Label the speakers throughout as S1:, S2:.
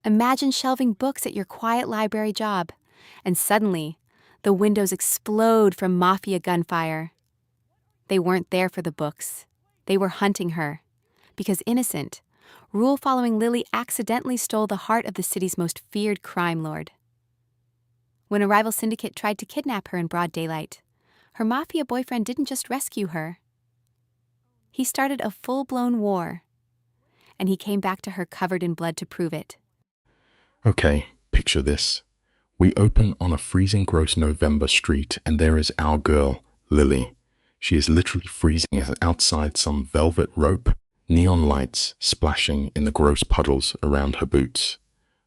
S1: Imagine shelving books at your quiet library job, and suddenly, the windows explode from Mafia gunfire. They weren't there for the books. They were hunting her. Because innocent, rule-following Lily accidentally stole the heart of the city's most feared crime lord. When a rival syndicate tried to kidnap her in broad daylight, her Mafia boyfriend didn't just rescue her. He started a full-blown war, and he came back to her covered in blood to prove it.
S2: Okay, picture this. We open on a freezing gross November street and there is our girl, Lily. She is literally freezing outside some velvet rope, neon lights splashing in the gross puddles around her boots.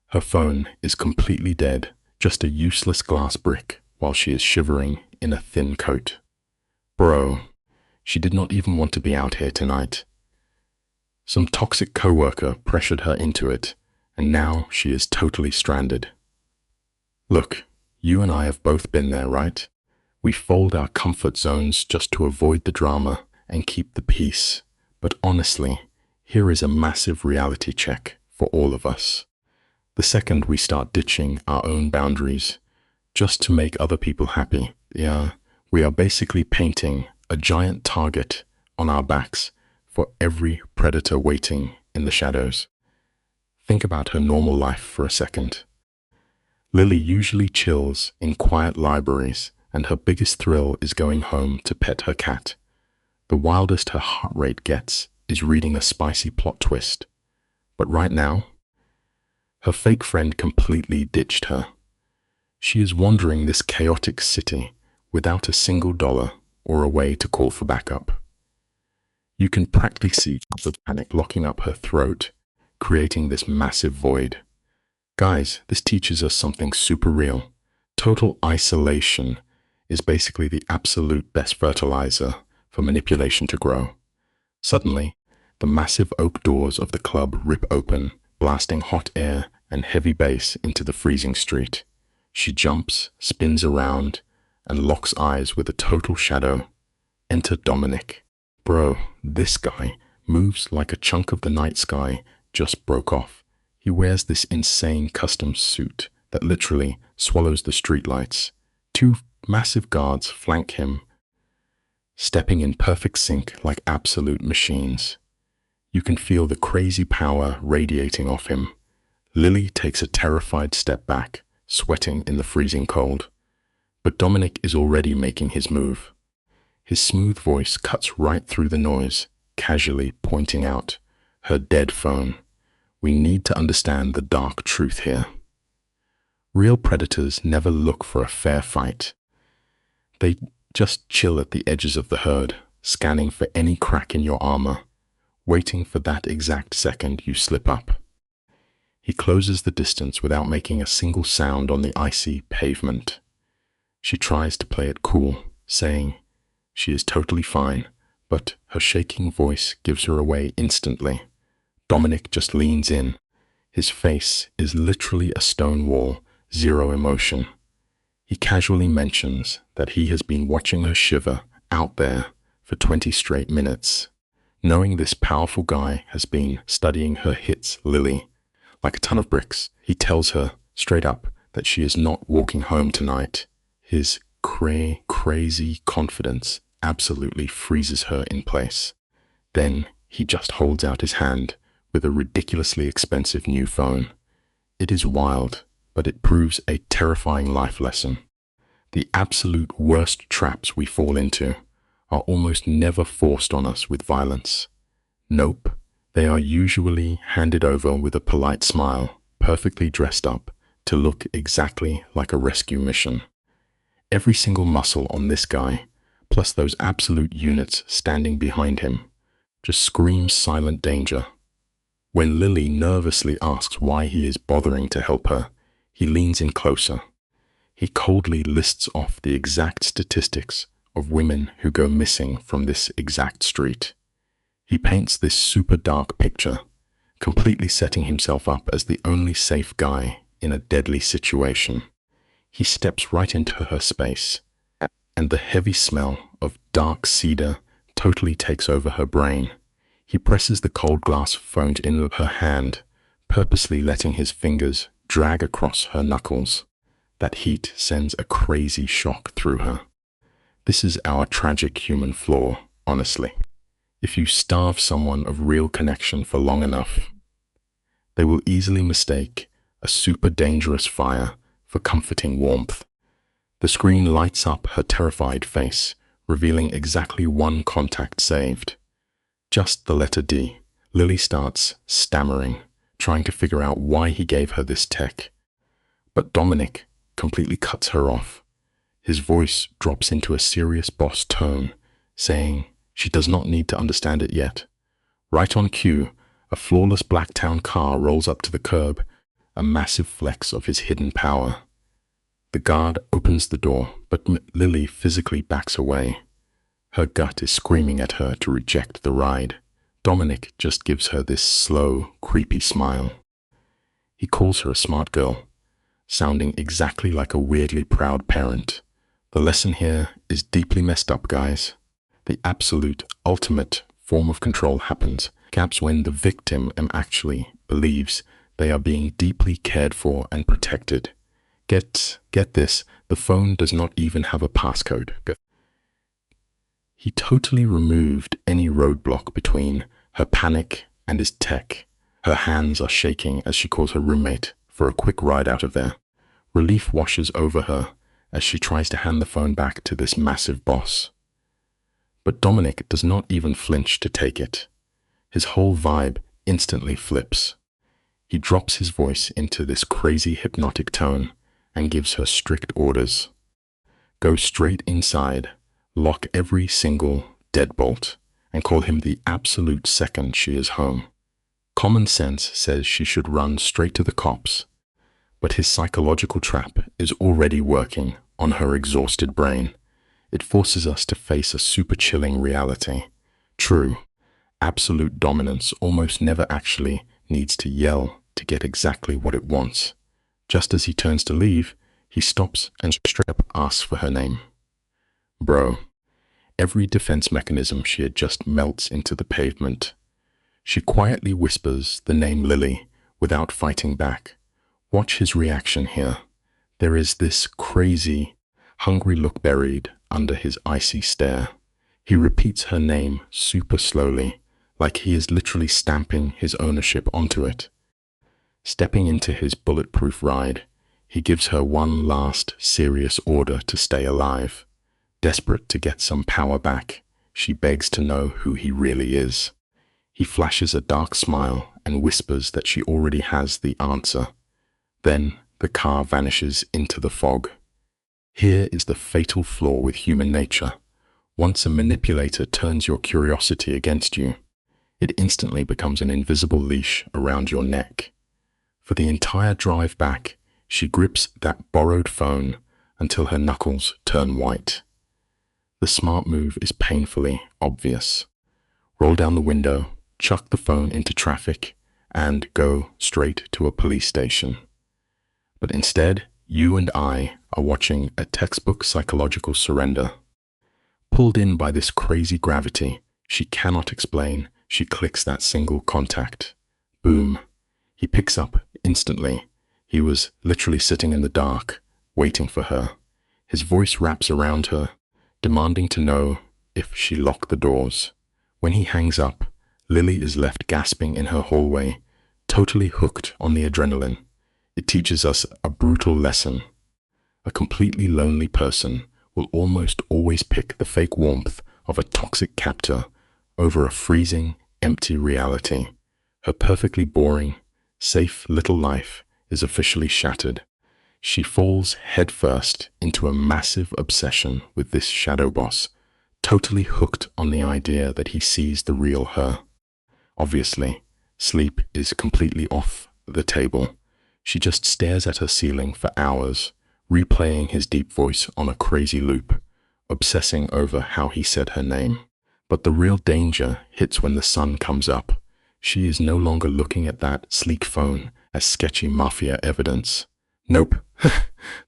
S2: Her phone is completely dead, just a useless glass brick while she is shivering in a thin coat. Bro, she did not even want to be out here tonight. Some toxic coworker pressured her into it, and now she is totally stranded. Look, you and I have both been there, right? We fold our comfort zones just to avoid the drama and keep the peace. But honestly, here is a massive reality check for all of us. The second we start ditching our own boundaries just to make other people happy, we are basically painting a giant target on our backs for every predator waiting in the shadows. Think about her normal life for a second. Lily usually chills in quiet libraries, and her biggest thrill is going home to pet her cat. The wildest her heart rate gets is reading a spicy plot twist. But right now, her fake friend completely ditched her. She is wandering this chaotic city without a single dollar or a way to call for backup. You can practically see the panic locking up her throat, creating this massive void. Guys, this teaches us something super real. Total isolation is basically the absolute best fertilizer for manipulation to grow. Suddenly, the massive oak doors of the club rip open, blasting hot air and heavy bass into the freezing street. She jumps, spins around, and locks eyes with a total shadow. Enter Dominic. Bro, this guy moves like a chunk of the night sky just broke off. He wears this insane custom suit that literally swallows the streetlights. Two massive guards flank him, stepping in perfect sync like absolute machines. You can feel the crazy power radiating off him. Lily takes a terrified step back, sweating in the freezing cold. But Dominic is already making his move. His smooth voice cuts right through the noise, casually pointing out her dead phone. We need to understand the dark truth here. Real predators never look for a fair fight. They just chill at the edges of the herd, scanning for any crack in your armor, waiting for that exact second you slip up. He closes the distance without making a single sound on the icy pavement. She tries to play it cool, saying she is totally fine, but her shaking voice gives her away instantly. Dominic just leans in. His face is literally a stone wall, zero emotion. He casually mentions that he has been watching her shiver out there for 20 straight minutes. Knowing this powerful guy has been studying her hits Lily like a ton of bricks, he tells her straight up that she is not walking home tonight. His crazy confidence absolutely freezes her in place. Then he just holds out his hand with a ridiculously expensive new phone. It is wild, but it proves a terrifying life lesson. The absolute worst traps we fall into are almost never forced on us with violence. Nope, they are usually handed over with a polite smile, perfectly dressed up to look exactly like a rescue mission. Every single muscle on this guy, plus those absolute units standing behind him, just screams silent danger. When Lily nervously asks why he is bothering to help her, he leans in closer. He coldly lists off the exact statistics of women who go missing from this exact street. He paints this super dark picture, completely setting himself up as the only safe guy in a deadly situation. He steps right into her space, and the heavy smell of dark cedar totally takes over her brain. He presses the cold glass phone into her hand, purposely letting his fingers drag across her knuckles. That heat sends a crazy shock through her. This is our tragic human flaw, honestly. If you starve someone of real connection for long enough, they will easily mistake a super dangerous fire for comforting warmth. The screen lights up her terrified face, revealing exactly one contact saved. Just the letter D. Lily starts stammering, trying to figure out why he gave her this tech. But Dominic completely cuts her off. His voice drops into a serious boss tone, saying she does not need to understand it yet. Right on cue, a flawless Blacktown car rolls up to the curb, a massive flex of his hidden power. The guard opens the door, but Lily physically backs away. Her gut is screaming at her to reject the ride. Dominic just gives her this slow, creepy smile. He calls her a smart girl, sounding exactly like a weirdly proud parent. The lesson here is deeply messed up, guys. The absolute, ultimate form of control happens, perhaps when the victim actually believes they are being deeply cared for and protected. Get this, the phone does not even have a passcode. He totally removed any roadblock between her panic and his tech. Her hands are shaking as she calls her roommate for a quick ride out of there. Relief washes over her as she tries to hand the phone back to this massive boss. But Dominic does not even flinch to take it. His whole vibe instantly flips. He drops his voice into this crazy hypnotic tone and gives her strict orders. Go straight inside, lock every single deadbolt, and call him the absolute second she is home. Common sense says she should run straight to the cops, but his psychological trap is already working on her exhausted brain. It forces us to face a super chilling reality. True, absolute dominance almost never actually needs to yell to get exactly what it wants. Just as he turns to leave, he stops and straight up asks for her name. Bro, every defense mechanism she had just melts into the pavement. She quietly whispers the name Lily without fighting back. Watch his reaction here. There is this crazy, hungry look buried under his icy stare. He repeats her name super slowly, like he is literally stamping his ownership onto it. Stepping into his bulletproof ride, he gives her one last serious order to stay alive. Desperate to get some power back, she begs to know who he really is. He flashes a dark smile and whispers that she already has the answer. Then the car vanishes into the fog. Here is the fatal flaw with human nature. Once a manipulator turns your curiosity against you, it instantly becomes an invisible leash around your neck. For the entire drive back, she grips that borrowed phone until her knuckles turn white. The smart move is painfully obvious. Roll down the window, chuck the phone into traffic, and go straight to a police station. But instead, you and I are watching a textbook psychological surrender. Pulled in by this crazy gravity she cannot explain, she clicks that single contact. Boom. He picks up instantly. He was literally sitting in the dark, waiting for her. His voice wraps around her, demanding to know if she locked the doors. When he hangs up, Lily is left gasping in her hallway, totally hooked on the adrenaline. It teaches us a brutal lesson. A completely lonely person will almost always pick the fake warmth of a toxic captor over a freezing, empty reality. Her perfectly boring, safe little life is officially shattered. She falls headfirst into a massive obsession with this shadow boss, totally hooked on the idea that he sees the real her. Obviously, sleep is completely off the table. She just stares at her ceiling for hours, replaying his deep voice on a crazy loop, obsessing over how he said her name. But the real danger hits when the sun comes up. She is no longer looking at that sleek phone as sketchy Mafia evidence. Nope.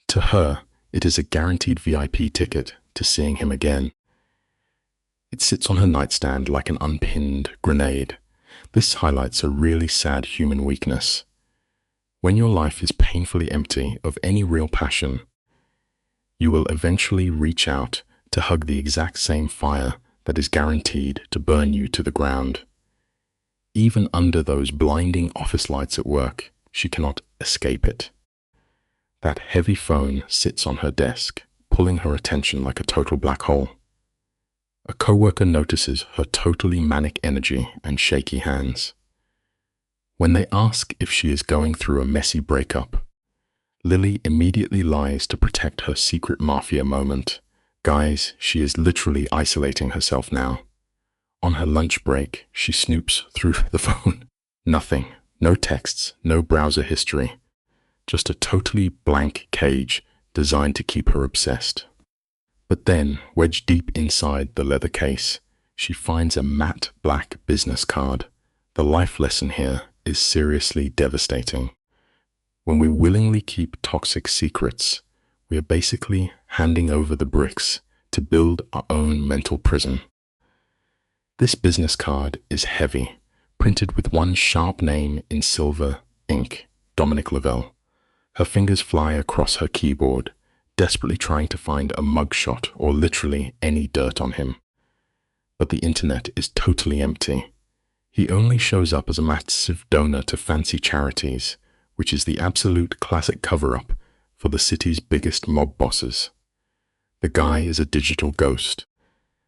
S2: To her, it is a guaranteed VIP ticket to seeing him again. It sits on her nightstand like an unpinned grenade. This highlights a really sad human weakness. When your life is painfully empty of any real passion, you will eventually reach out to hug the exact same fire that is guaranteed to burn you to the ground. Even under those blinding office lights at work, she cannot escape it. That heavy phone sits on her desk, pulling her attention like a total black hole. A coworker notices her totally manic energy and shaky hands. When they ask if she is going through a messy breakup, Lily immediately lies to protect her secret mafia moment. Guys, she is literally isolating herself now. On her lunch break, she snoops through the phone. Nothing. No texts, no browser history. Just a totally blank cage designed to keep her obsessed. But then, wedged deep inside the leather case, she finds a matte black business card. The life lesson here is seriously devastating. When we willingly keep toxic secrets, we are basically handing over the bricks to build our own mental prison. This business card is heavy, printed with one sharp name in silver ink, Dominic Lavelle. Her fingers fly across her keyboard, desperately trying to find a mugshot or literally any dirt on him. But the internet is totally empty. He only shows up as a massive donor to fancy charities, which is the absolute classic cover-up for the city's biggest mob bosses. The guy is a digital ghost.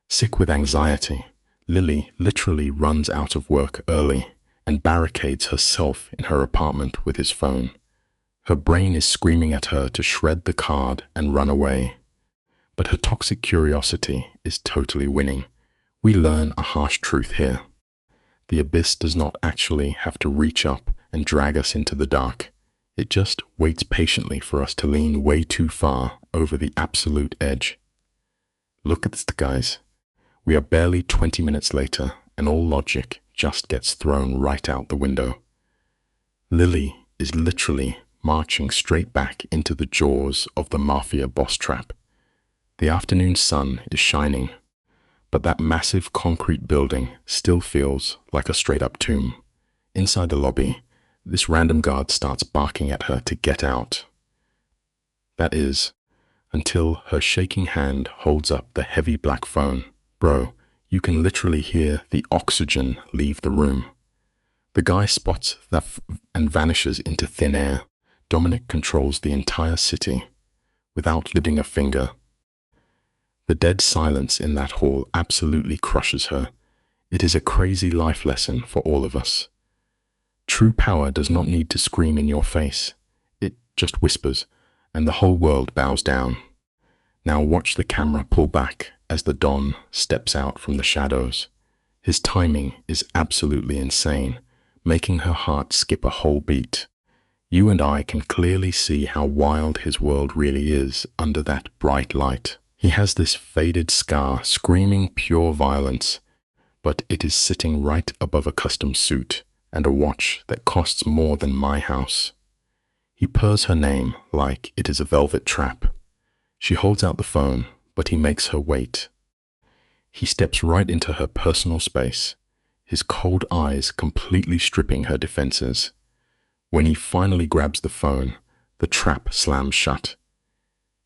S2: Sick with anxiety, Lily literally runs out of work early and barricades herself in her apartment with his phone. Her brain is screaming at her to shred the card and run away. But her toxic curiosity is totally winning. We learn a harsh truth here. The abyss does not actually have to reach up and drag us into the dark. It just waits patiently for us to lean way too far over the absolute edge. Look at this, guys. We are barely 20 minutes later, and all logic just gets thrown right out the window. Lily is literally marching straight back into the jaws of the Mafia boss trap. The afternoon sun is shining, but that massive concrete building still feels like a straight-up tomb. Inside the lobby, this random guard starts barking at her to get out. That is, until her shaking hand holds up the heavy black phone. Bro, you can literally hear the oxygen leave the room. The guy spots that and vanishes into thin air. Dominic controls the entire city without lifting a finger. The dead silence in that hall absolutely crushes her. It is a crazy life lesson for all of us. True power does not need to scream in your face. It just whispers, and the whole world bows down. Now watch the camera pull back as the Don steps out from the shadows. His timing is absolutely insane, making her heart skip a whole beat. You and I can clearly see how wild his world really is under that bright light. He has this faded scar screaming pure violence, but it is sitting right above a custom suit and a watch that costs more than my house. He purrs her name like it is a velvet trap. She holds out the phone, but he makes her wait. He steps right into her personal space, his cold eyes completely stripping her defenses. When he finally grabs the phone, the trap slams shut.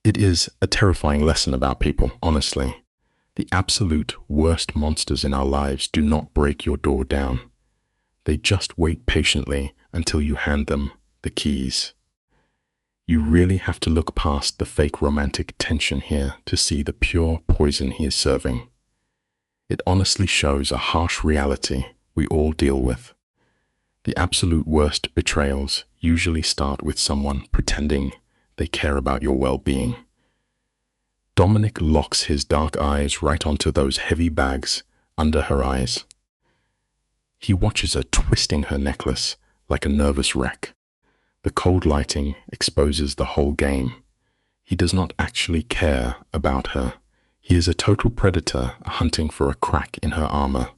S2: It is a terrifying lesson about people, honestly. The absolute worst monsters in our lives do not break your door down. They just wait patiently until you hand them the keys. You really have to look past the fake romantic tension here to see the pure poison he is serving. It honestly shows a harsh reality we all deal with. The absolute worst betrayals usually start with someone pretending they care about your well-being. Dominic locks his dark eyes right onto those heavy bags under her eyes. He watches her twisting her necklace like a nervous wreck. The cold lighting exposes the whole game. He does not actually care about her. He is a total predator hunting for a crack in her armor.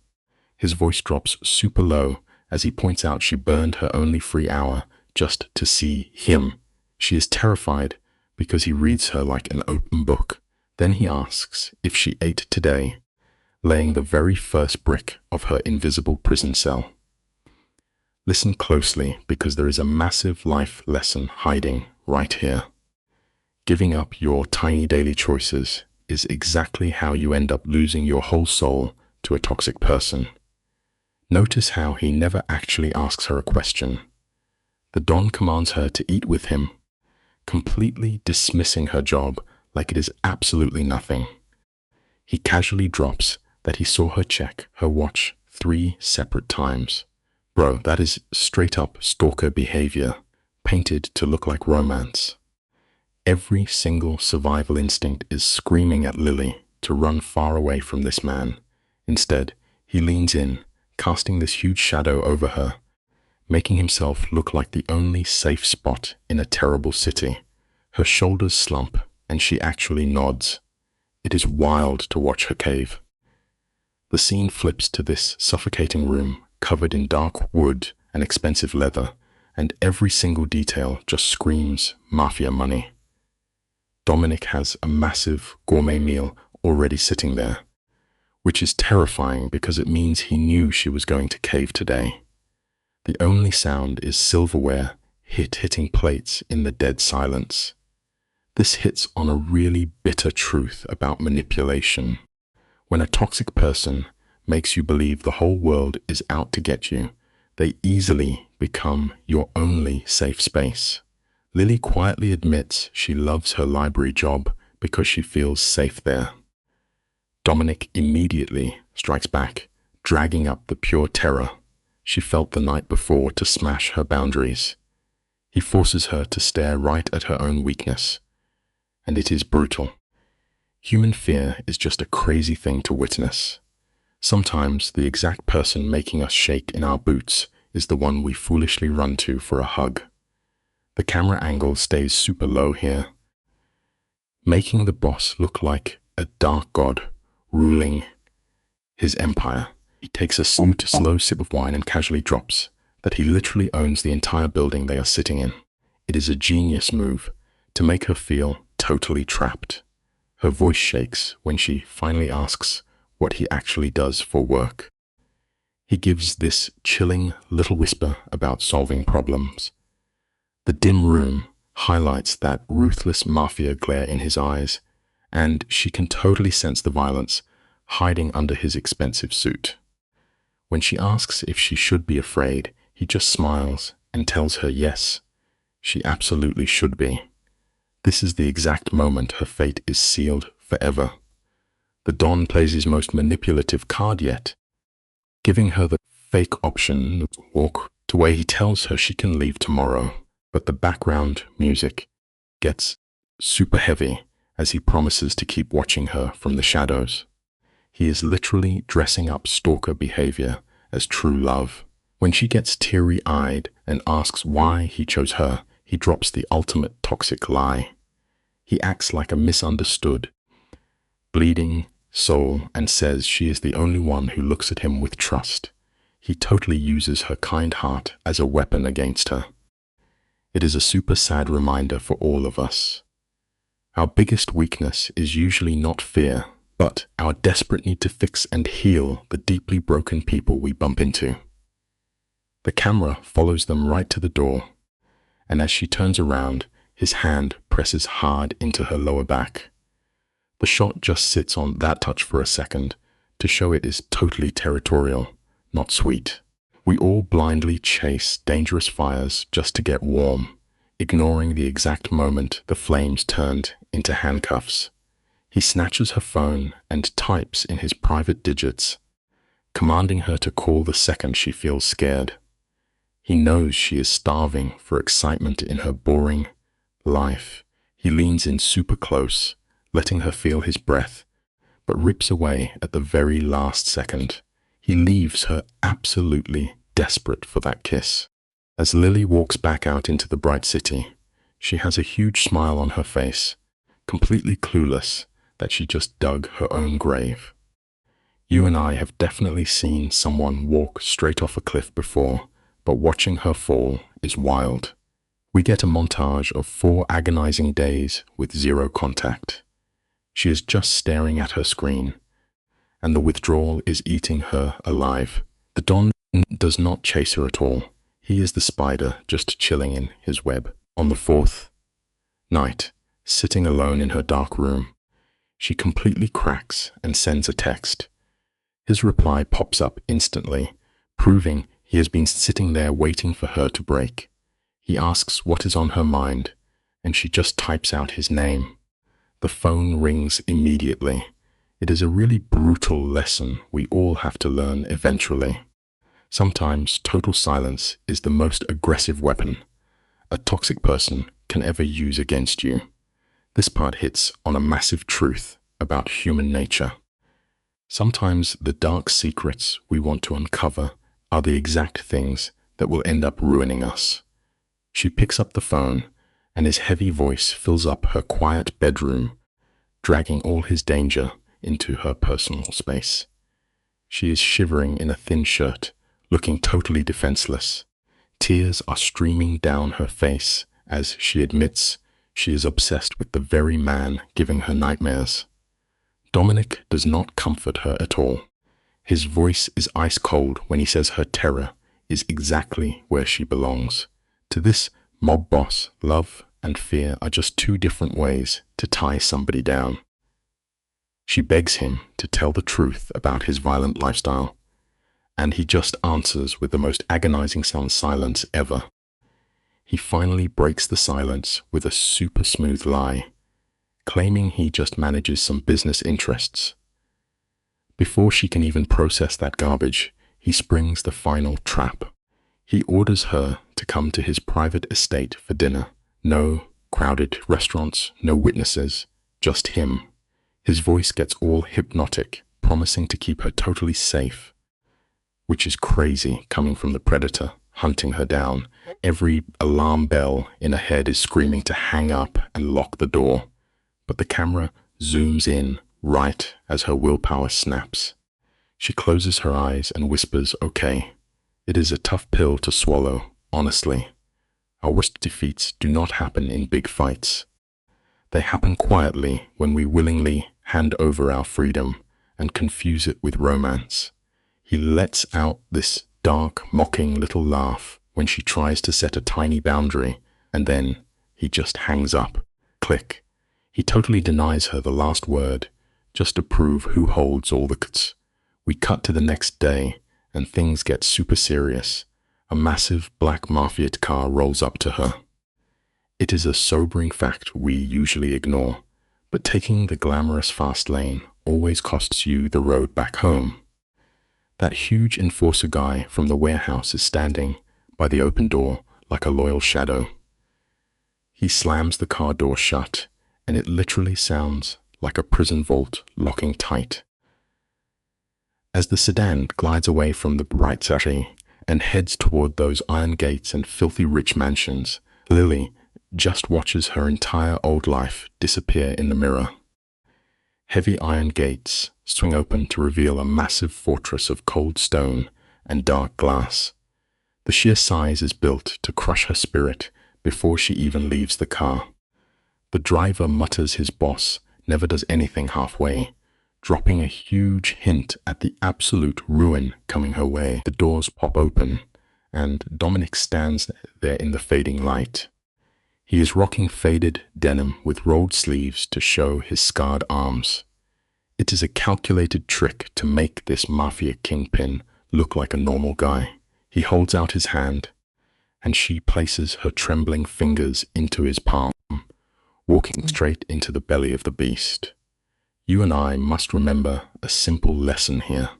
S2: His voice drops super low as he points out she burned her only free hour just to see him. She is terrified because he reads her like an open book. Then he asks if she ate today, laying the very first brick of her invisible prison cell. Listen closely because there is a massive life lesson hiding right here. Giving up your tiny daily choices is exactly how you end up losing your whole soul to a toxic person. Notice how he never actually asks her a question. The Don commands her to eat with him, completely dismissing her job like it is absolutely nothing. He casually drops that he saw her check her watch 3 separate times. Bro, that is straight up stalker behavior, painted to look like romance. Every single survival instinct is screaming at Lily to run far away from this man. Instead, he leans in, casting this huge shadow over her, making himself look like the only safe spot in a terrible city. Her shoulders slump, and she actually nods. It is wild to watch her cave. The scene flips to this suffocating room covered in dark wood and expensive leather, and every single detail just screams mafia money. Dominic has a massive gourmet meal already sitting there, which is terrifying because it means he knew she was going to cave today. The only sound is silverware hitting plates in the dead silence. This hits on a really bitter truth about manipulation. When a toxic person makes you believe the whole world is out to get you, they easily become your only safe space. Lily quietly admits she loves her library job because she feels safe there. Dominic immediately strikes back, dragging up the pure terror she felt the night before to smash her boundaries. He forces her to stare right at her own weakness, and it is brutal. Human fear is just a crazy thing to witness. Sometimes the exact person making us shake in our boots is the one we foolishly run to for a hug. The camera angle stays super low here, making the boss look like a dark god ruling his empire. He takes a slow sip of wine and casually drops that he literally owns the entire building they are sitting in. It is a genius move to make her feel totally trapped. Her voice shakes when she finally asks what he actually does for work. He gives this chilling little whisper about solving problems. The dim room highlights that ruthless mafia glare in his eyes, and she can totally sense the violence hiding under his expensive suit. When she asks if she should be afraid, he just smiles and tells her yes, she absolutely should be. This is the exact moment her fate is sealed forever. The Don plays his most manipulative card yet, giving her the fake option to walk to where he tells her she can leave tomorrow. But the background music gets super heavy as he promises to keep watching her from the shadows. He is literally dressing up stalker behavior as true love. When she gets teary-eyed and asks why he chose her, he drops the ultimate toxic lie. He acts like a misunderstood, bleeding soul and says she is the only one who looks at him with trust. He totally uses her kind heart as a weapon against her. It is a super sad reminder for all of us. Our biggest weakness is usually not fear, but our desperate need to fix and heal the deeply broken people we bump into. The camera follows them right to the door, and as she turns around, his hand presses hard into her lower back. The shot just sits on that touch for a second to show it is totally territorial, not sweet. We all blindly chase dangerous fires just to get warm, ignoring the exact moment the flames turned into handcuffs. He snatches her phone and types in his private digits, commanding her to call the second she feels scared. He knows she is starving for excitement in her boring life. He leans in super close, letting her feel his breath, but rips away at the very last second. He leaves her absolutely desperate for that kiss. As Lily walks back out into the bright city, she has a huge smile on her face, completely clueless that she just dug her own grave. You and I have definitely seen someone walk straight off a cliff before, but watching her fall is wild. We get a montage of 4 agonizing days with zero contact. She is just staring at her screen, and the withdrawal is eating her alive. The Don does not chase her at all. He is the spider just chilling in his web. On the fourth night, sitting alone in her dark room, she completely cracks and sends a text. His reply pops up instantly, proving he has been sitting there waiting for her to break. He asks what is on her mind, and she just types out his name. The phone rings immediately. It is a really brutal lesson we all have to learn eventually. Sometimes total silence is the most aggressive weapon a toxic person can ever use against you. This part hits on a massive truth about human nature. Sometimes the dark secrets we want to uncover are the exact things that will end up ruining us. She picks up the phone, and his heavy voice fills up her quiet bedroom, dragging all his danger into her personal space. She is shivering in a thin shirt, looking totally defenseless. Tears are streaming down her face as she admits she is obsessed with the very man giving her nightmares. Dominic does not comfort her at all. His voice is ice cold when he says her terror is exactly where she belongs. To this mob boss, love and fear are just two different ways to tie somebody down. She begs him to tell the truth about his violent lifestyle, and he just answers with the most agonizing silence ever. He finally breaks the silence with a super smooth lie, claiming he just manages some business interests. Before she can even process that garbage, he springs the final trap. He orders her to come to his private estate for dinner. No crowded restaurants, no witnesses, just him. His voice gets all hypnotic, promising to keep her totally safe, which is crazy coming from the predator hunting her down. Every alarm bell in her head is screaming to hang up and lock the door, but the camera zooms in right as her willpower snaps. She closes her eyes and whispers, "Okay." It is a tough pill to swallow, honestly. Our worst defeats do not happen in big fights. They happen quietly when we willingly hand over our freedom and confuse it with romance. He lets out this dark, mocking little laugh when she tries to set a tiny boundary, and then he just hangs up. Click. He totally denies her the last word, just to prove who holds all the cuts. We cut to the next day, and things get super serious. A massive black Mafia car rolls up to her. It is a sobering fact we usually ignore, but taking the glamorous fast lane always costs you the road back home. That huge enforcer guy from the warehouse is standing by the open door like a loyal shadow. He slams the car door shut, and it literally sounds like a prison vault locking tight. As the sedan glides away from the bright city and heads toward those iron gates and filthy rich mansions, Lily just watches her entire old life disappear in the mirror. Heavy iron gates swing open to reveal a massive fortress of cold stone and dark glass. The sheer size is built to crush her spirit before she even leaves the car. The driver mutters his boss never does anything halfway, dropping a huge hint at the absolute ruin coming her way. The doors pop open, and Dominic stands there in the fading light. He is rocking faded denim with rolled sleeves to show his scarred arms. It is a calculated trick to make this Mafia kingpin look like a normal guy. He holds out his hand, and she places her trembling fingers into his palm, walking straight into the belly of the beast. You and I must remember a simple lesson here.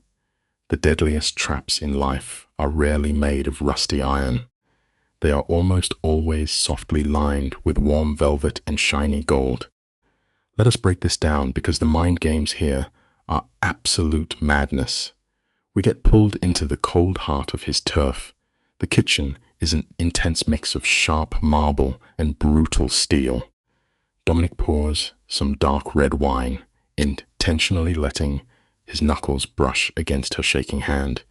S2: The deadliest traps in life are rarely made of rusty iron. They are almost always softly lined with warm velvet and shiny gold. Let us break this down because the mind games here are absolute madness. We get pulled into the cold heart of his turf. The kitchen is an intense mix of sharp marble and brutal steel. Dominic pours some dark red wine, intentionally letting his knuckles brush against her shaking hand.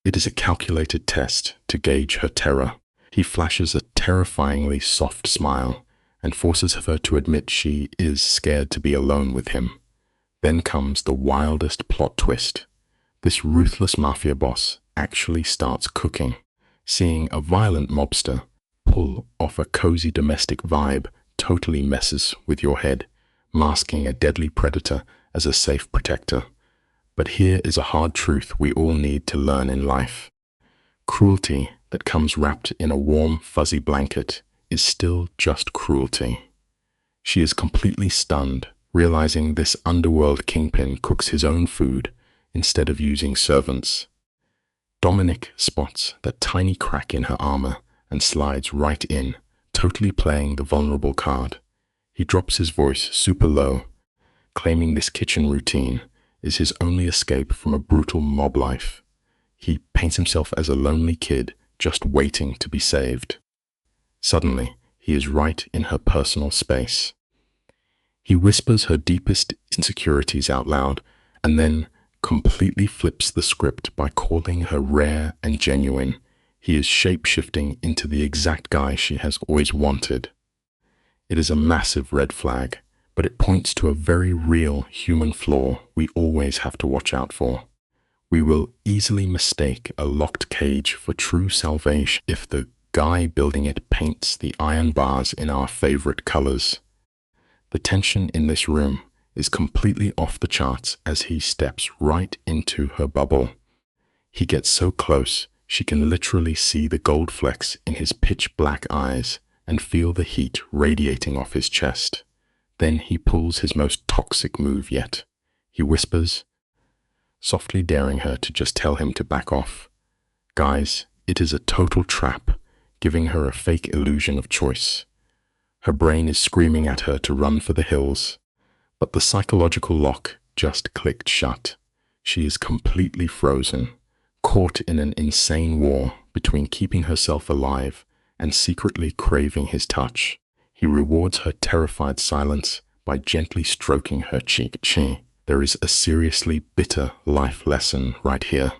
S2: It is a calculated test to gauge her terror. He flashes a terrifyingly soft smile and forces her to admit she is scared to be alone with him. Then comes the wildest plot twist. This ruthless Mafia boss actually starts cooking. Seeing a violent mobster pull off a cozy domestic vibe totally messes with your head, masking a deadly predator as a safe protector. But here is a hard truth we all need to learn in life. Cruelty that comes wrapped in a warm, fuzzy blanket is still just cruelty. She is completely stunned, realizing this underworld kingpin cooks his own food instead of using servants. Dominic spots that tiny crack in her armor and slides right in, totally playing the vulnerable card. He drops his voice super low, claiming this kitchen routine is his only escape from a brutal mob life. He paints himself as a lonely kid just waiting to be saved. Suddenly, he is right in her personal space. He whispers her deepest insecurities out loud and then completely flips the script by calling her rare and genuine. He is shape-shifting into the exact guy she has always wanted. It is a massive red flag, but it points to a very real human flaw we always have to watch out for. We will easily mistake a locked cage for true salvation if the guy building it paints the iron bars in our favorite colors. The tension in this room is completely off the charts as he steps right into her bubble. He gets so close, she can literally see the gold flecks in his pitch black eyes and feel the heat radiating off his chest. Then he pulls his most toxic move yet. He whispers, softly daring her to just tell him to back off. Guys, it is a total trap, giving her a fake illusion of choice. Her brain is screaming at her to run for the hills, but the psychological lock just clicked shut. She is completely frozen, caught in an insane war between keeping herself alive and secretly craving his touch. He rewards her terrified silence by gently stroking her cheek. There is a seriously bitter life lesson right here.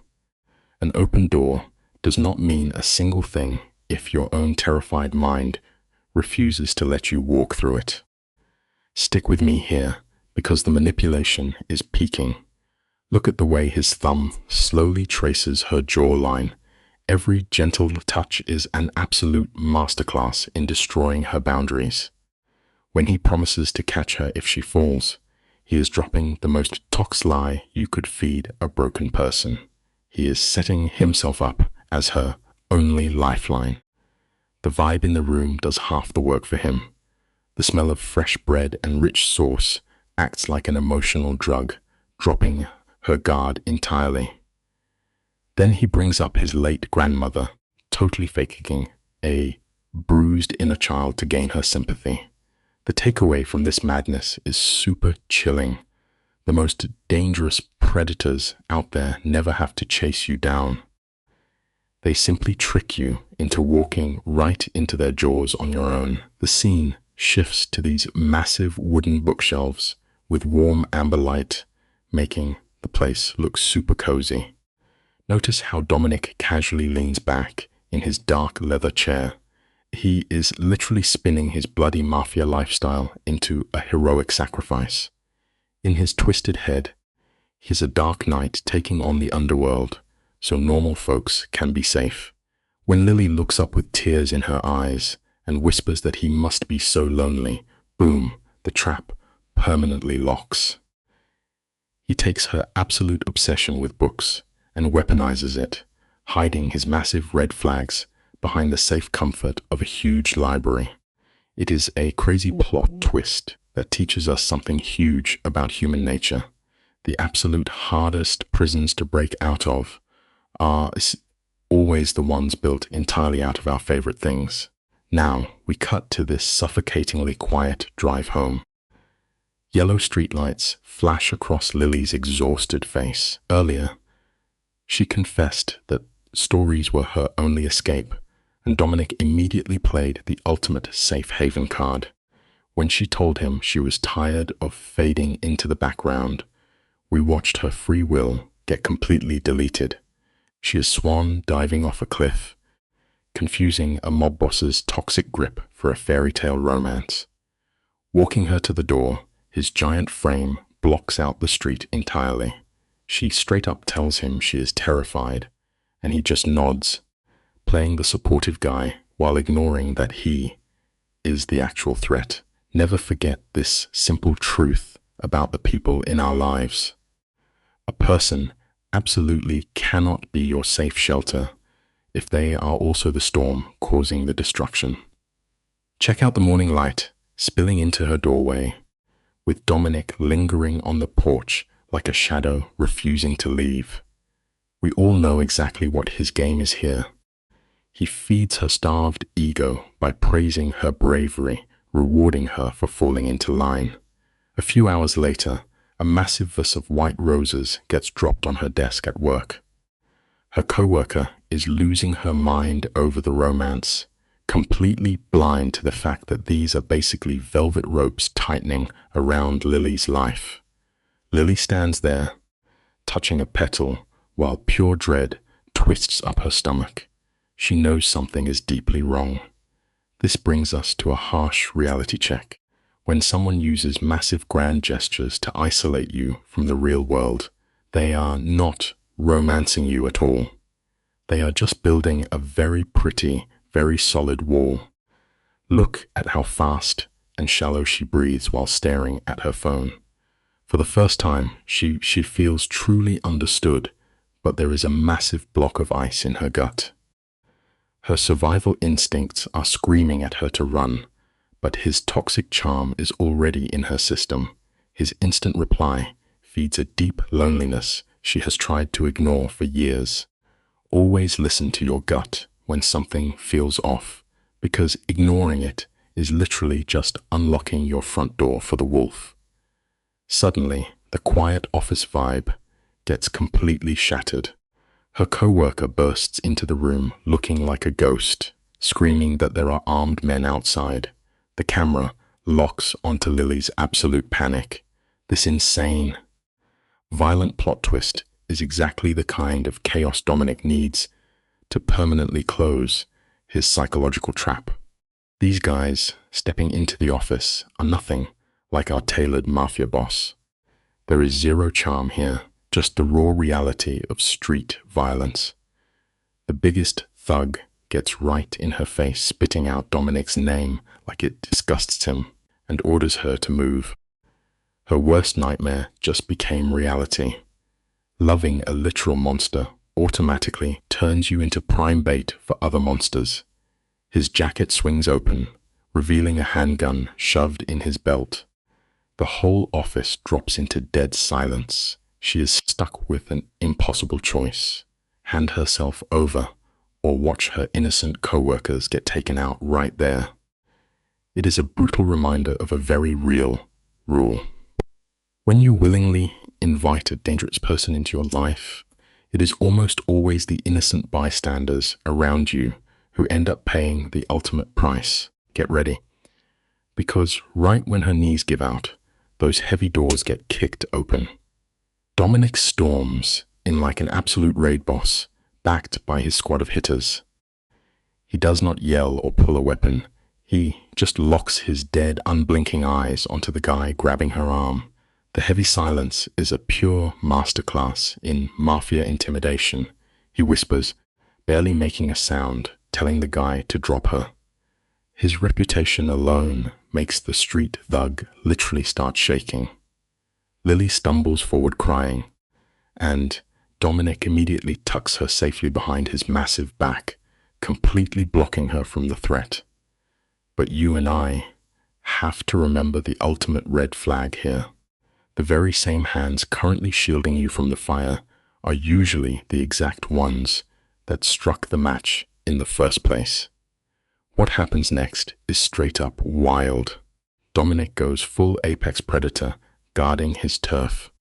S2: An open door does not mean a single thing if your own terrified mind refuses to let you walk through it. Stick with me here, because the manipulation is peaking. Look at the way his thumb slowly traces her jawline. Every gentle touch is an absolute masterclass in destroying her boundaries. When he promises to catch her if she falls, he is dropping the most toxic lie you could feed a broken person. He is setting himself up as her only lifeline. The vibe in the room does half the work for him. The smell of fresh bread and rich sauce acts like an emotional drug, dropping her guard entirely. Then he brings up his late grandmother, totally faking a bruised inner child to gain her sympathy. The takeaway from this madness is super chilling. The most dangerous predators out there never have to chase you down. They simply trick you into walking right into their jaws on your own. The scene shifts to these massive wooden bookshelves with warm amber light, making the place look super cozy. Notice how Dominic casually leans back in his dark leather chair. He is literally spinning his bloody Mafia lifestyle into a heroic sacrifice. In his twisted head, he is a dark knight taking on the underworld, so normal folks can be safe. When Lily looks up with tears in her eyes and whispers that he must be so lonely, boom, the trap permanently locks. He takes her absolute obsession with books and weaponizes it, hiding his massive red flags behind the safe comfort of a huge library. It is a crazy plot twist that teaches us something huge about human nature. The absolute hardest prisons to break out of are always the ones built entirely out of our favorite things. Now we cut to this suffocatingly quiet drive home. Yellow streetlights flash across Lily's exhausted face. Earlier, she confessed that stories were her only escape, and Dominic immediately played the ultimate safe haven card. When she told him she was tired of fading into the background, we watched her free will get completely deleted. She is swan diving off a cliff, confusing a mob boss's toxic grip for a fairy tale romance. Walking her to the door, his giant frame blocks out the street entirely. She straight up tells him she is terrified, and he just nods, playing the supportive guy while ignoring that he is the actual threat. Never forget this simple truth about the people in our lives. A person absolutely cannot be your safe shelter if they are also the storm causing the destruction. Check out the morning light spilling into her doorway, with Dominic lingering on the porch like a shadow refusing to leave. We all know exactly what his game is here. He feeds her starved ego by praising her bravery, rewarding her for falling into line. A few hours later, a massive vase of white roses gets dropped on her desk at work. Her coworker is losing her mind over the romance, completely blind to the fact that these are basically velvet ropes tightening around Lily's life. Lily stands there, touching a petal, while pure dread twists up her stomach. She knows something is deeply wrong. This brings us to a harsh reality check. When someone uses massive grand gestures to isolate you from the real world, they are not romancing you at all. They are just building a very pretty, very solid wall. Look at how fast and shallow she breathes while staring at her phone. For the first time, she feels truly understood, but there is a massive block of ice in her gut. Her survival instincts are screaming at her to run, but his toxic charm is already in her system. His instant reply feeds a deep loneliness she has tried to ignore for years. Always listen to your gut when something feels off, because ignoring it is literally just unlocking your front door for the wolf. Suddenly, the quiet office vibe gets completely shattered. Her coworker bursts into the room looking like a ghost, screaming that there are armed men outside. The camera locks onto Lily's absolute panic. This insane, violent plot twist is exactly the kind of chaos Dominic needs to permanently close his psychological trap. These guys stepping into the office are nothing like our tailored Mafia boss. There is zero charm here, just the raw reality of street violence. The biggest thug gets right in her face, spitting out Dominic's name like it disgusts him, and orders her to move. Her worst nightmare just became reality. Loving a literal monster automatically turns you into prime bait for other monsters. His jacket swings open, revealing a handgun shoved in his belt. The whole office drops into dead silence. She is stuck with an impossible choice: hand herself over or watch her innocent coworkers get taken out right there. It is a brutal reminder of a very real rule. When you willingly invite a dangerous person into your life, it is almost always the innocent bystanders around you who end up paying the ultimate price. Get ready. Because right when her knees give out, those heavy doors get kicked open. Dominic storms in like an absolute raid boss, backed by his squad of hitters. He does not yell or pull a weapon. He just locks his dead, unblinking eyes onto the guy grabbing her arm. The heavy silence is a pure masterclass in Mafia intimidation. He whispers, barely making a sound, telling the guy to drop her. His reputation alone makes the street thug literally start shaking. Lily stumbles forward crying, and Dominic immediately tucks her safely behind his massive back, completely blocking her from the threat. But you and I have to remember the ultimate red flag here. The very same hands currently shielding you from the fire are usually the exact ones that struck the match in the first place. What happens next is straight up wild. Dominic goes full apex predator, guarding his turf.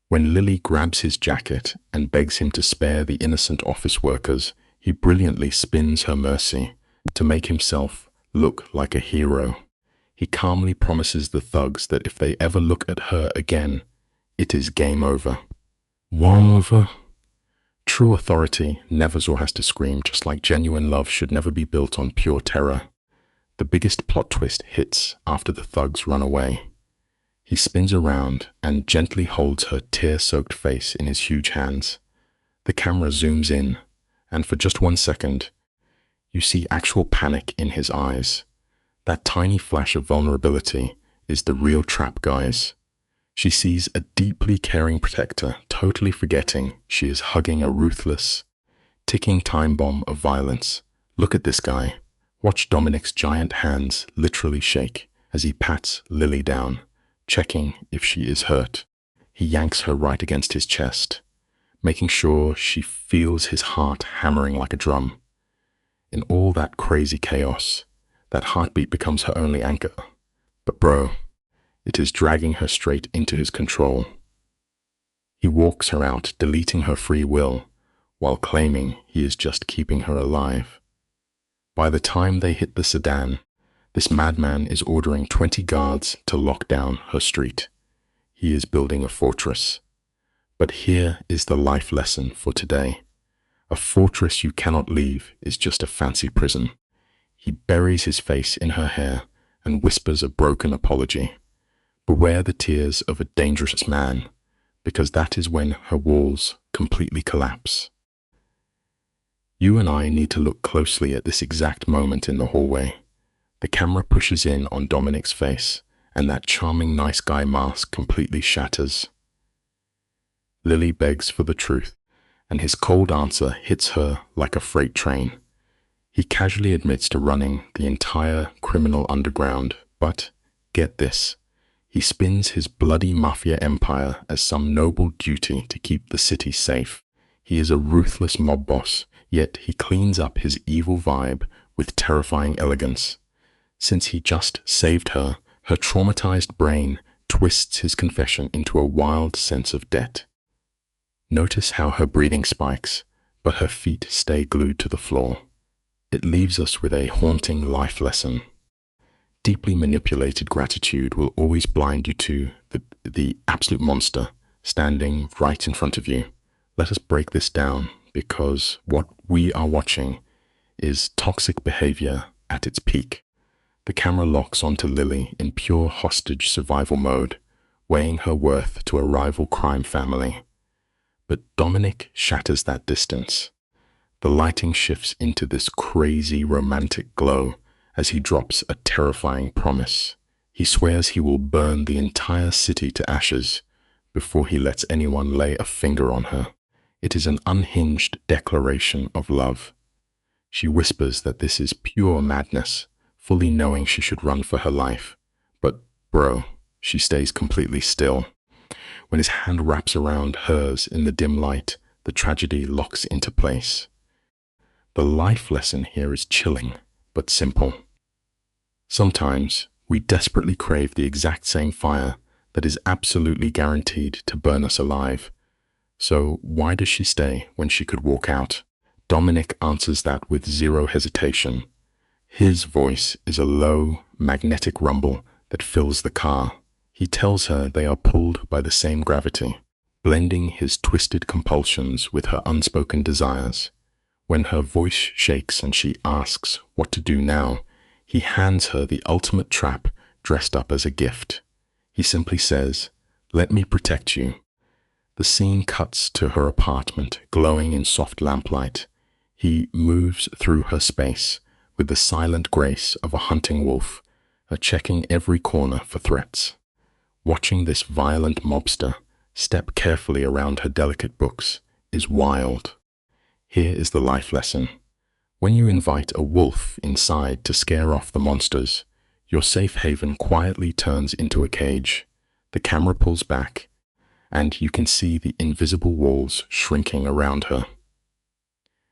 S2: When Lily grabs his jacket and begs him to spare the innocent office workers, he brilliantly spins her mercy to make himself look like a hero. He calmly promises the thugs that if they ever look at her again, it is game over. Game over? True authority never has to scream, just like genuine love should never be built on pure terror. The biggest plot twist hits after the thugs run away. He spins around and gently holds her tear-soaked face in his huge hands. The camera zooms in, and for just 1 second, you see actual panic in his eyes. That tiny flash of vulnerability is the real trap, guys. She sees a deeply caring protector, totally forgetting she is hugging a ruthless, ticking time bomb of violence. Look at this guy. Watch Dominic's giant hands literally shake as he pats Lily down, checking if she is hurt. He yanks her right against his chest, making sure she feels his heart hammering like a drum. In all that crazy chaos, that heartbeat becomes her only anchor. But bro, it is dragging her straight into his control. He walks her out, deleting her free will, while claiming he is just keeping her alive. By the time they hit the sedan, this madman is ordering 20 guards to lock down her street. He is building a fortress. But here is the life lesson for today. A fortress you cannot leave is just a fancy prison. He buries his face in her hair and whispers a broken apology. Beware the tears of a dangerous man, because that is when her walls completely collapse. You and I need to look closely at this exact moment in the hallway. The camera pushes in on Dominic's face, and that charming nice guy mask completely shatters. Lily begs for the truth, and his cold answer hits her like a freight train. He casually admits to running the entire criminal underground, but, get this, he spins his bloody mafia empire as some noble duty to keep the city safe. He is a ruthless mob boss, yet he cleans up his evil vibe with terrifying elegance. Since he just saved her, her traumatized brain twists his confession into a wild sense of debt. Notice how her breathing spikes, but her feet stay glued to the floor. It leaves us with a haunting life lesson. Deeply manipulated gratitude will always blind you to the absolute monster standing right in front of you. Let us break this down, because what we are watching is toxic behavior at its peak. The camera locks onto Lily in pure hostage survival mode, weighing her worth to a rival crime family. But Dominic shatters that distance. The lighting shifts into this crazy romantic glow as he drops a terrifying promise. He swears he will burn the entire city to ashes before he lets anyone lay a finger on her. It is an unhinged declaration of love. She whispers that this is pure madness, fully knowing she should run for her life. But, bro, she stays completely still. When his hand wraps around hers in the dim light, the tragedy locks into place. The life lesson here is chilling, but simple. Sometimes we desperately crave the exact same fire that is absolutely guaranteed to burn us alive. So why does she stay when she could walk out? Dominic answers that with zero hesitation. His voice is a low, magnetic rumble that fills the car. He tells her they are pulled by the same gravity, blending his twisted compulsions with her unspoken desires. When her voice shakes and she asks what to do now, he hands her the ultimate trap dressed up as a gift. He simply says, "Let me protect you." The scene cuts to her apartment, glowing in soft lamplight. He moves through her space with the silent grace of a hunting wolf, checking every corner for threats. Watching this violent mobster step carefully around her delicate books is wild. Here is the life lesson. When you invite a wolf inside to scare off the monsters, your safe haven quietly turns into a cage. The camera pulls back, and you can see the invisible walls shrinking around her.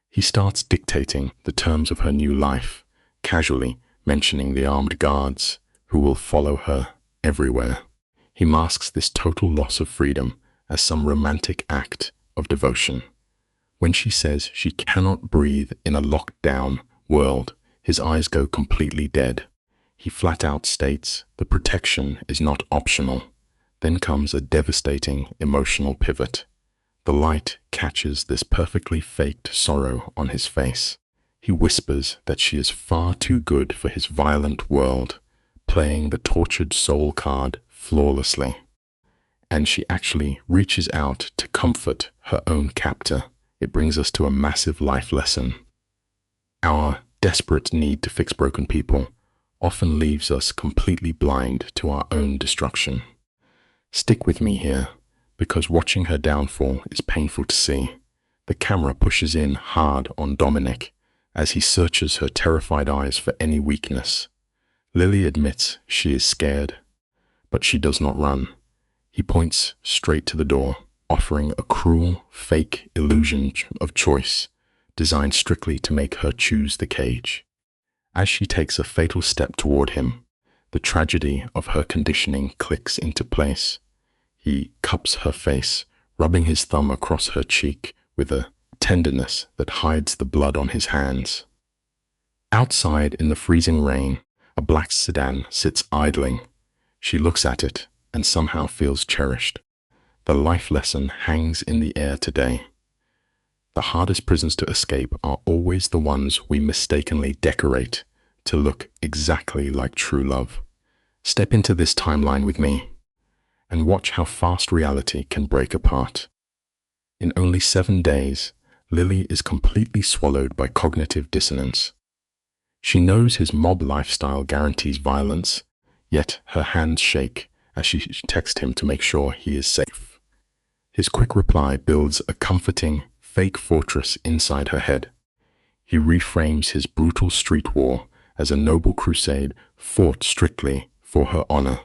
S2: He starts dictating the terms of her new life, casually mentioning the armed guards who will follow her everywhere. He masks this total loss of freedom as some romantic act of devotion. When she says she cannot breathe in a locked-down world, his eyes go completely dead. He flat out states the protection is not optional. Then comes a devastating emotional pivot. The light catches this perfectly faked sorrow on his face. He whispers that she is far too good for his violent world, playing the tortured soul card flawlessly. And she actually reaches out to comfort her own captor, it brings us to a massive life lesson. Our desperate need to fix broken people often leaves us completely blind to our own destruction. Stick with me here, because watching her downfall is painful to see. The camera pushes in hard on Dominic as he searches her terrified eyes for any weakness. Lily admits she is scared, but she does not run. He points straight to the door, offering a cruel, fake illusion of choice, designed strictly to make her choose the cage. As she takes a fatal step toward him, the tragedy of her conditioning clicks into place. He cups her face, rubbing his thumb across her cheek with a tenderness that hides the blood on his hands. Outside in the freezing rain, a black sedan sits idling. She looks at it and somehow feels cherished. The life lesson hangs in the air today. The hardest prisons to escape are always the ones we mistakenly decorate to look exactly like true love. Step into this timeline with me and watch how fast reality can break apart. In only 7 days, Lily is completely swallowed by cognitive dissonance. She knows his mob lifestyle guarantees violence, yet her hands shake as she texts him to make sure he is safe. His quick reply builds a comforting, fake fortress inside her head. He reframes his brutal street war as a noble crusade fought strictly for her honor.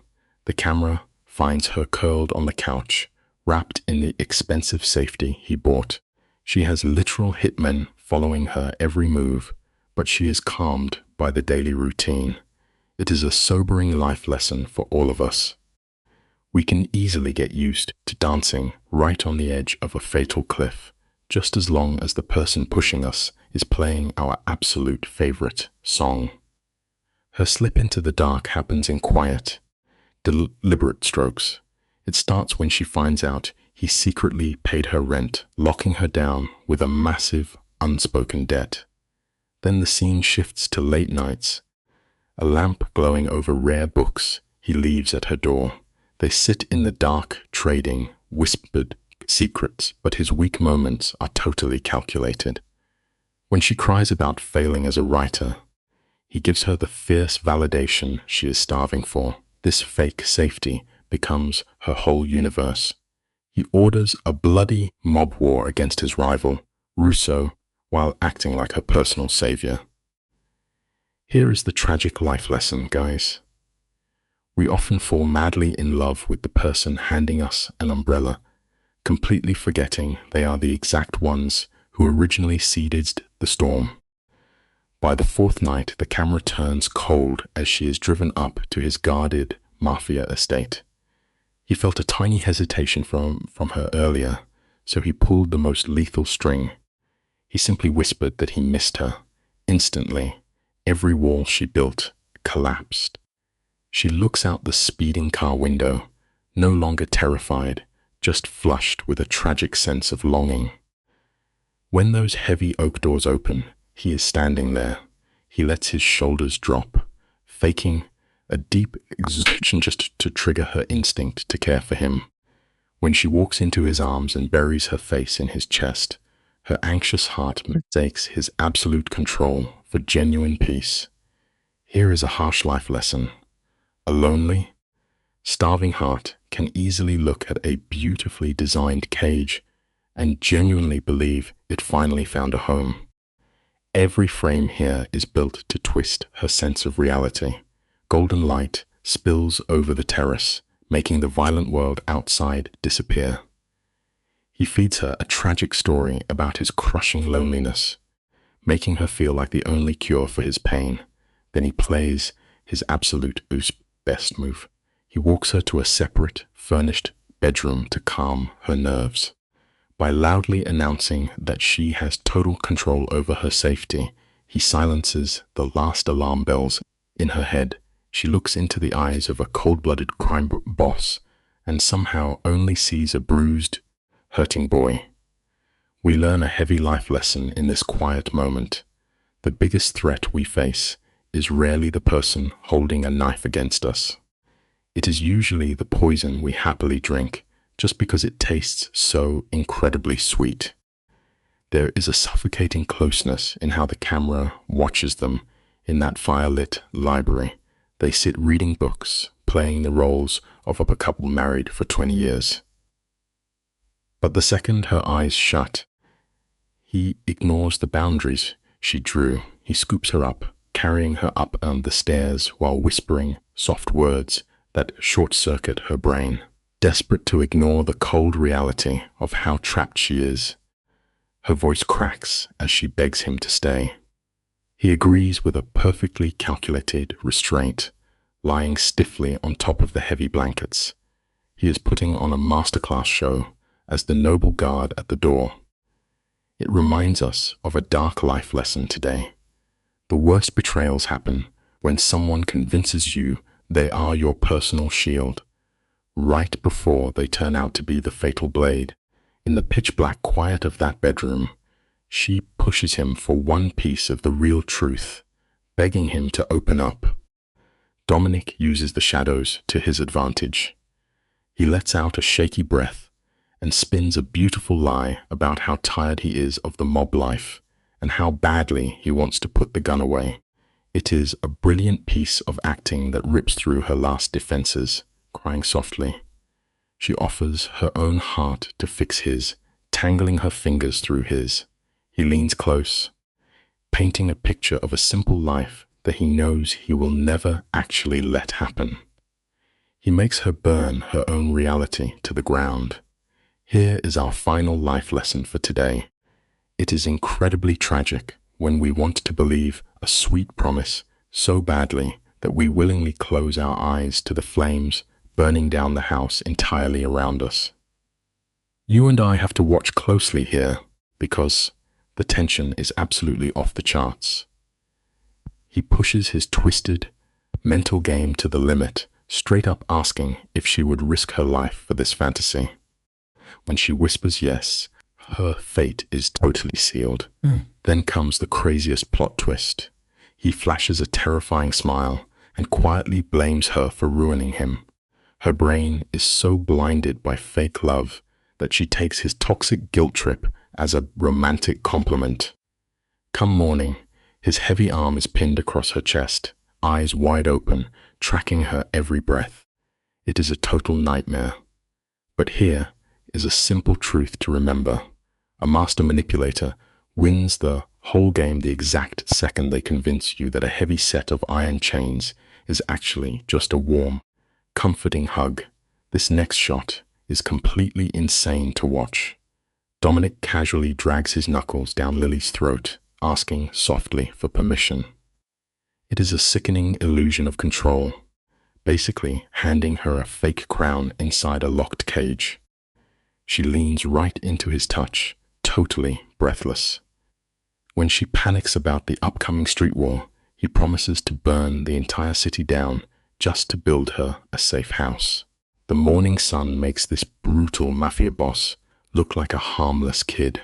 S2: The camera finds her curled on the couch, wrapped in the expensive safety he bought. She has literal hitmen following her every move, but she is calmed by the daily routine. It is a sobering life lesson for all of us. We can easily get used to dancing right on the edge of a fatal cliff, just as long as the person pushing us is playing our absolute favorite song. Her slip into the dark happens in quiet, deliberate strokes. It starts when she finds out he secretly paid her rent, locking her down with a massive, unspoken debt. Then the scene shifts to late nights. A lamp glowing over rare books, he leaves at her door. They sit in the dark, trading whispered secrets, but his weak moments are totally calculated. When she cries about failing as a writer, he gives her the fierce validation she is starving for. This fake safety becomes her whole universe. He orders a bloody mob war against his rival, Russo, while acting like her personal savior. Here is the tragic life lesson, guys. We often fall madly in love with the person handing us an umbrella, completely forgetting they are the exact ones who originally seeded the storm. By the 4th night, the camera turns cold as she is driven up to his guarded Mafia estate. He felt a tiny hesitation from her earlier, so he pulled the most lethal string. He simply whispered that he missed her. Instantly, every wall she built collapsed. She looks out the speeding car window, no longer terrified, just flushed with a tragic sense of longing. When those heavy oak doors open, he is standing there. He lets his shoulders drop, faking a deep exhaustion just to trigger her instinct to care for him. When she walks into his arms and buries her face in his chest, her anxious heart mistakes his absolute control for genuine peace. Here is a harsh life lesson. A lonely, starving heart can easily look at a beautifully designed cage and genuinely believe it finally found a home. Every frame here is built to twist her sense of reality. Golden light spills over the terrace, making the violent world outside disappear. He feeds her a tragic story about his crushing loneliness, making her feel like the only cure for his pain. Then he plays his absolute best move. He walks her to a separate, furnished bedroom to calm her nerves. By loudly announcing that she has total control over her safety, he silences the last alarm bells in her head. She looks into the eyes of a cold-blooded crime boss and somehow only sees a bruised, hurting boy. We learn a heavy life lesson in this quiet moment. The biggest threat we face is rarely the person holding a knife against us. It is usually the poison we happily drink just because it tastes so incredibly sweet. There is a suffocating closeness in how the camera watches them in that firelit library. They sit reading books, playing the roles of a couple married for 20 years. But the second her eyes shut, he ignores the boundaries she drew. He scoops her up, carrying her up the stairs while whispering soft words that short-circuit her brain. Desperate to ignore the cold reality of how trapped she is, her voice cracks as she begs him to stay. He agrees with a perfectly calculated restraint, lying stiffly on top of the heavy blankets. He is putting on a masterclass show as the noble guard at the door. It reminds us of a dark life lesson today. The worst betrayals happen when someone convinces you they are your personal shield, right before they turn out to be the fatal blade. In the pitch-black quiet of that bedroom, she pushes him for one piece of the real truth, begging him to open up. Dominic uses the shadows to his advantage. He lets out a shaky breath and spins a beautiful lie about how tired he is of the mob life and how badly he wants to put the gun away. It is a brilliant piece of acting that rips through her last defenses, crying softly. She offers her own heart to fix his, tangling her fingers through his. He leans close, painting a picture of a simple life that he knows he will never actually let happen. He makes her burn her own reality to the ground. Here is our final life lesson for today. It is incredibly tragic when we want to believe a sweet promise so badly that we willingly close our eyes to the flames burning down the house entirely around us. You and I have to watch closely here because the tension is absolutely off the charts. He pushes his twisted mental game to the limit, straight up asking if she would risk her life for this fantasy. When she whispers yes, her fate is totally sealed. Then comes the craziest plot twist. He flashes a terrifying smile and quietly blames her for ruining him. Her brain is so blinded by fake love that she takes his toxic guilt trip as a romantic compliment. Come morning, his heavy arm is pinned across her chest, eyes wide open, tracking her every breath. It is a total nightmare. But here is a simple truth to remember. A master manipulator wins the whole game the exact second they convince you that a heavy set of iron chains is actually just a warm, comforting hug. This next shot is completely insane to watch. Dominic casually drags his knuckles down Lily's throat, asking softly for permission. It is a sickening illusion of control, basically handing her a fake crown inside a locked cage. She leans right into his touch, totally breathless. When she panics about the upcoming street war, he promises to burn the entire city down just to build her a safe house. The morning sun makes this brutal mafia boss look like a harmless kid.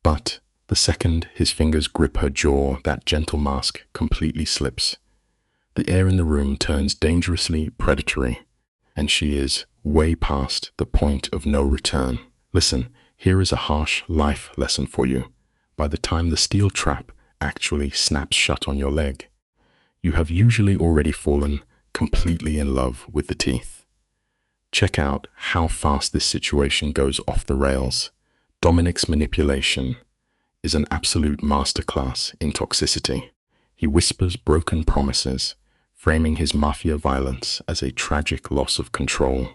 S2: But the second his fingers grip her jaw, that gentle mask completely slips. The air in the room turns dangerously predatory, and she is way past the point of no return. Listen, here is a harsh life lesson for you. By the time the steel trap actually snaps shut on your leg, you have usually already fallen completely in love with the teeth. Check out how fast this situation goes off the rails. Dominic's manipulation is an absolute masterclass in toxicity. He whispers broken promises, framing his mafia violence as a tragic loss of control.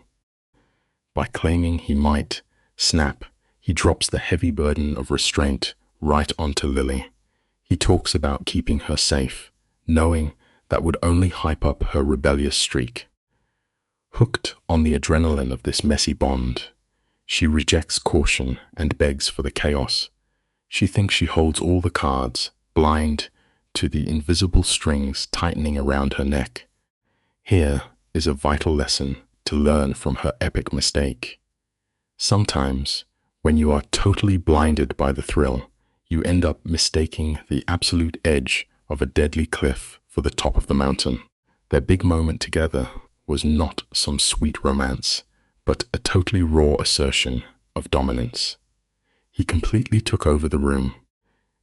S2: By claiming he might snap, he drops the heavy burden of restraint right onto Lily. He talks about keeping her safe, knowing that would only hype up her rebellious streak. Hooked on the adrenaline of this messy bond, she rejects caution and begs for the chaos. She thinks she holds all the cards, blind to the invisible strings tightening around her neck. Here is a vital lesson to learn from her epic mistake. Sometimes, when you are totally blinded by the thrill, you end up mistaking the absolute edge of a deadly cliff for the top of the mountain. Their big moment together was not some sweet romance, but a totally raw assertion of dominance. He completely took over the room,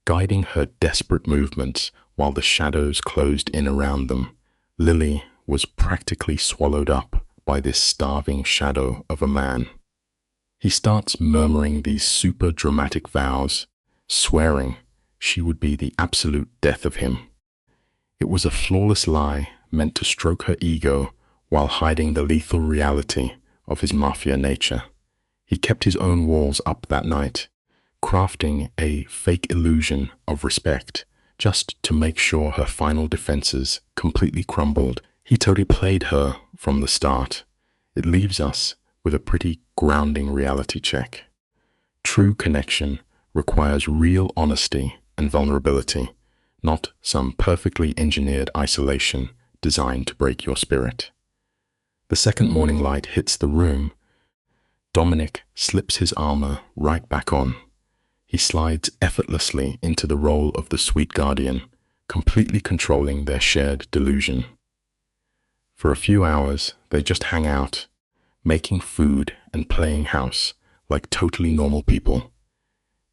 S2: guiding her desperate movements while the shadows closed in around them. Lily was practically swallowed up by this starving shadow of a man. He starts murmuring these super dramatic vows, swearing she would be the absolute death of him. It was a flawless lie meant to stroke her ego while hiding the lethal reality of his mafia nature. He kept his own walls up that night, crafting a fake illusion of respect just to make sure her final defenses completely crumbled. He totally played her from the start. It leaves us with a pretty grounding reality check. True connection requires real honesty and vulnerability, not some perfectly engineered isolation designed to break your spirit. The second morning light hits the room. Dominic slips his armor right back on. He slides effortlessly into the role of the sweet guardian, completely controlling their shared delusion. For a few hours, they just hang out, making food and playing house like totally normal people.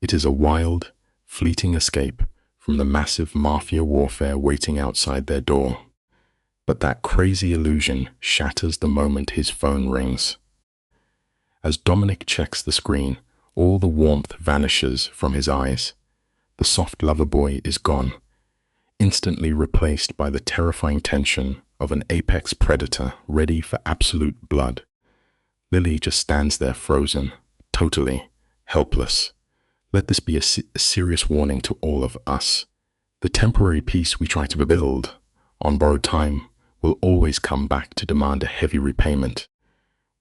S2: It is a wild, fleeting escape from the massive mafia warfare waiting outside their door. But that crazy illusion shatters the moment his phone rings. As Dominic checks the screen, all the warmth vanishes from his eyes. The soft lover boy is gone, instantly replaced by the terrifying tension of an apex predator ready for absolute blood. Lily just stands there frozen, totally helpless. Let this be a serious warning to all of us. The temporary peace we try to build on borrowed time will always come back to demand a heavy repayment.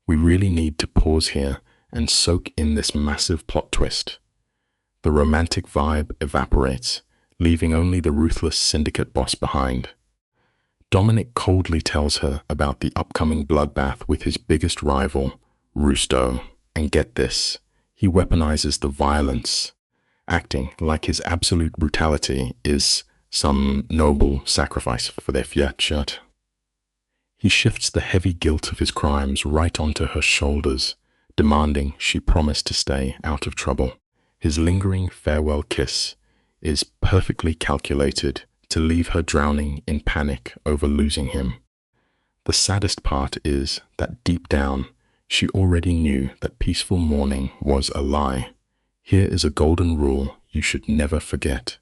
S2: We really need to pause here and soak in this massive plot twist. The romantic vibe evaporates, leaving only the ruthless syndicate boss behind. Dominic coldly tells her about the upcoming bloodbath with his biggest rival, Rusto. And get this, he weaponizes the violence, acting like his absolute brutality is some noble sacrifice for their future. He shifts the heavy guilt of his crimes right onto her shoulders, demanding she promise to stay out of trouble. His lingering farewell kiss is perfectly calculated to leave her drowning in panic over losing him. The saddest part is that deep down, she already knew that peaceful mourning was a lie. Here is a golden rule you should never forget.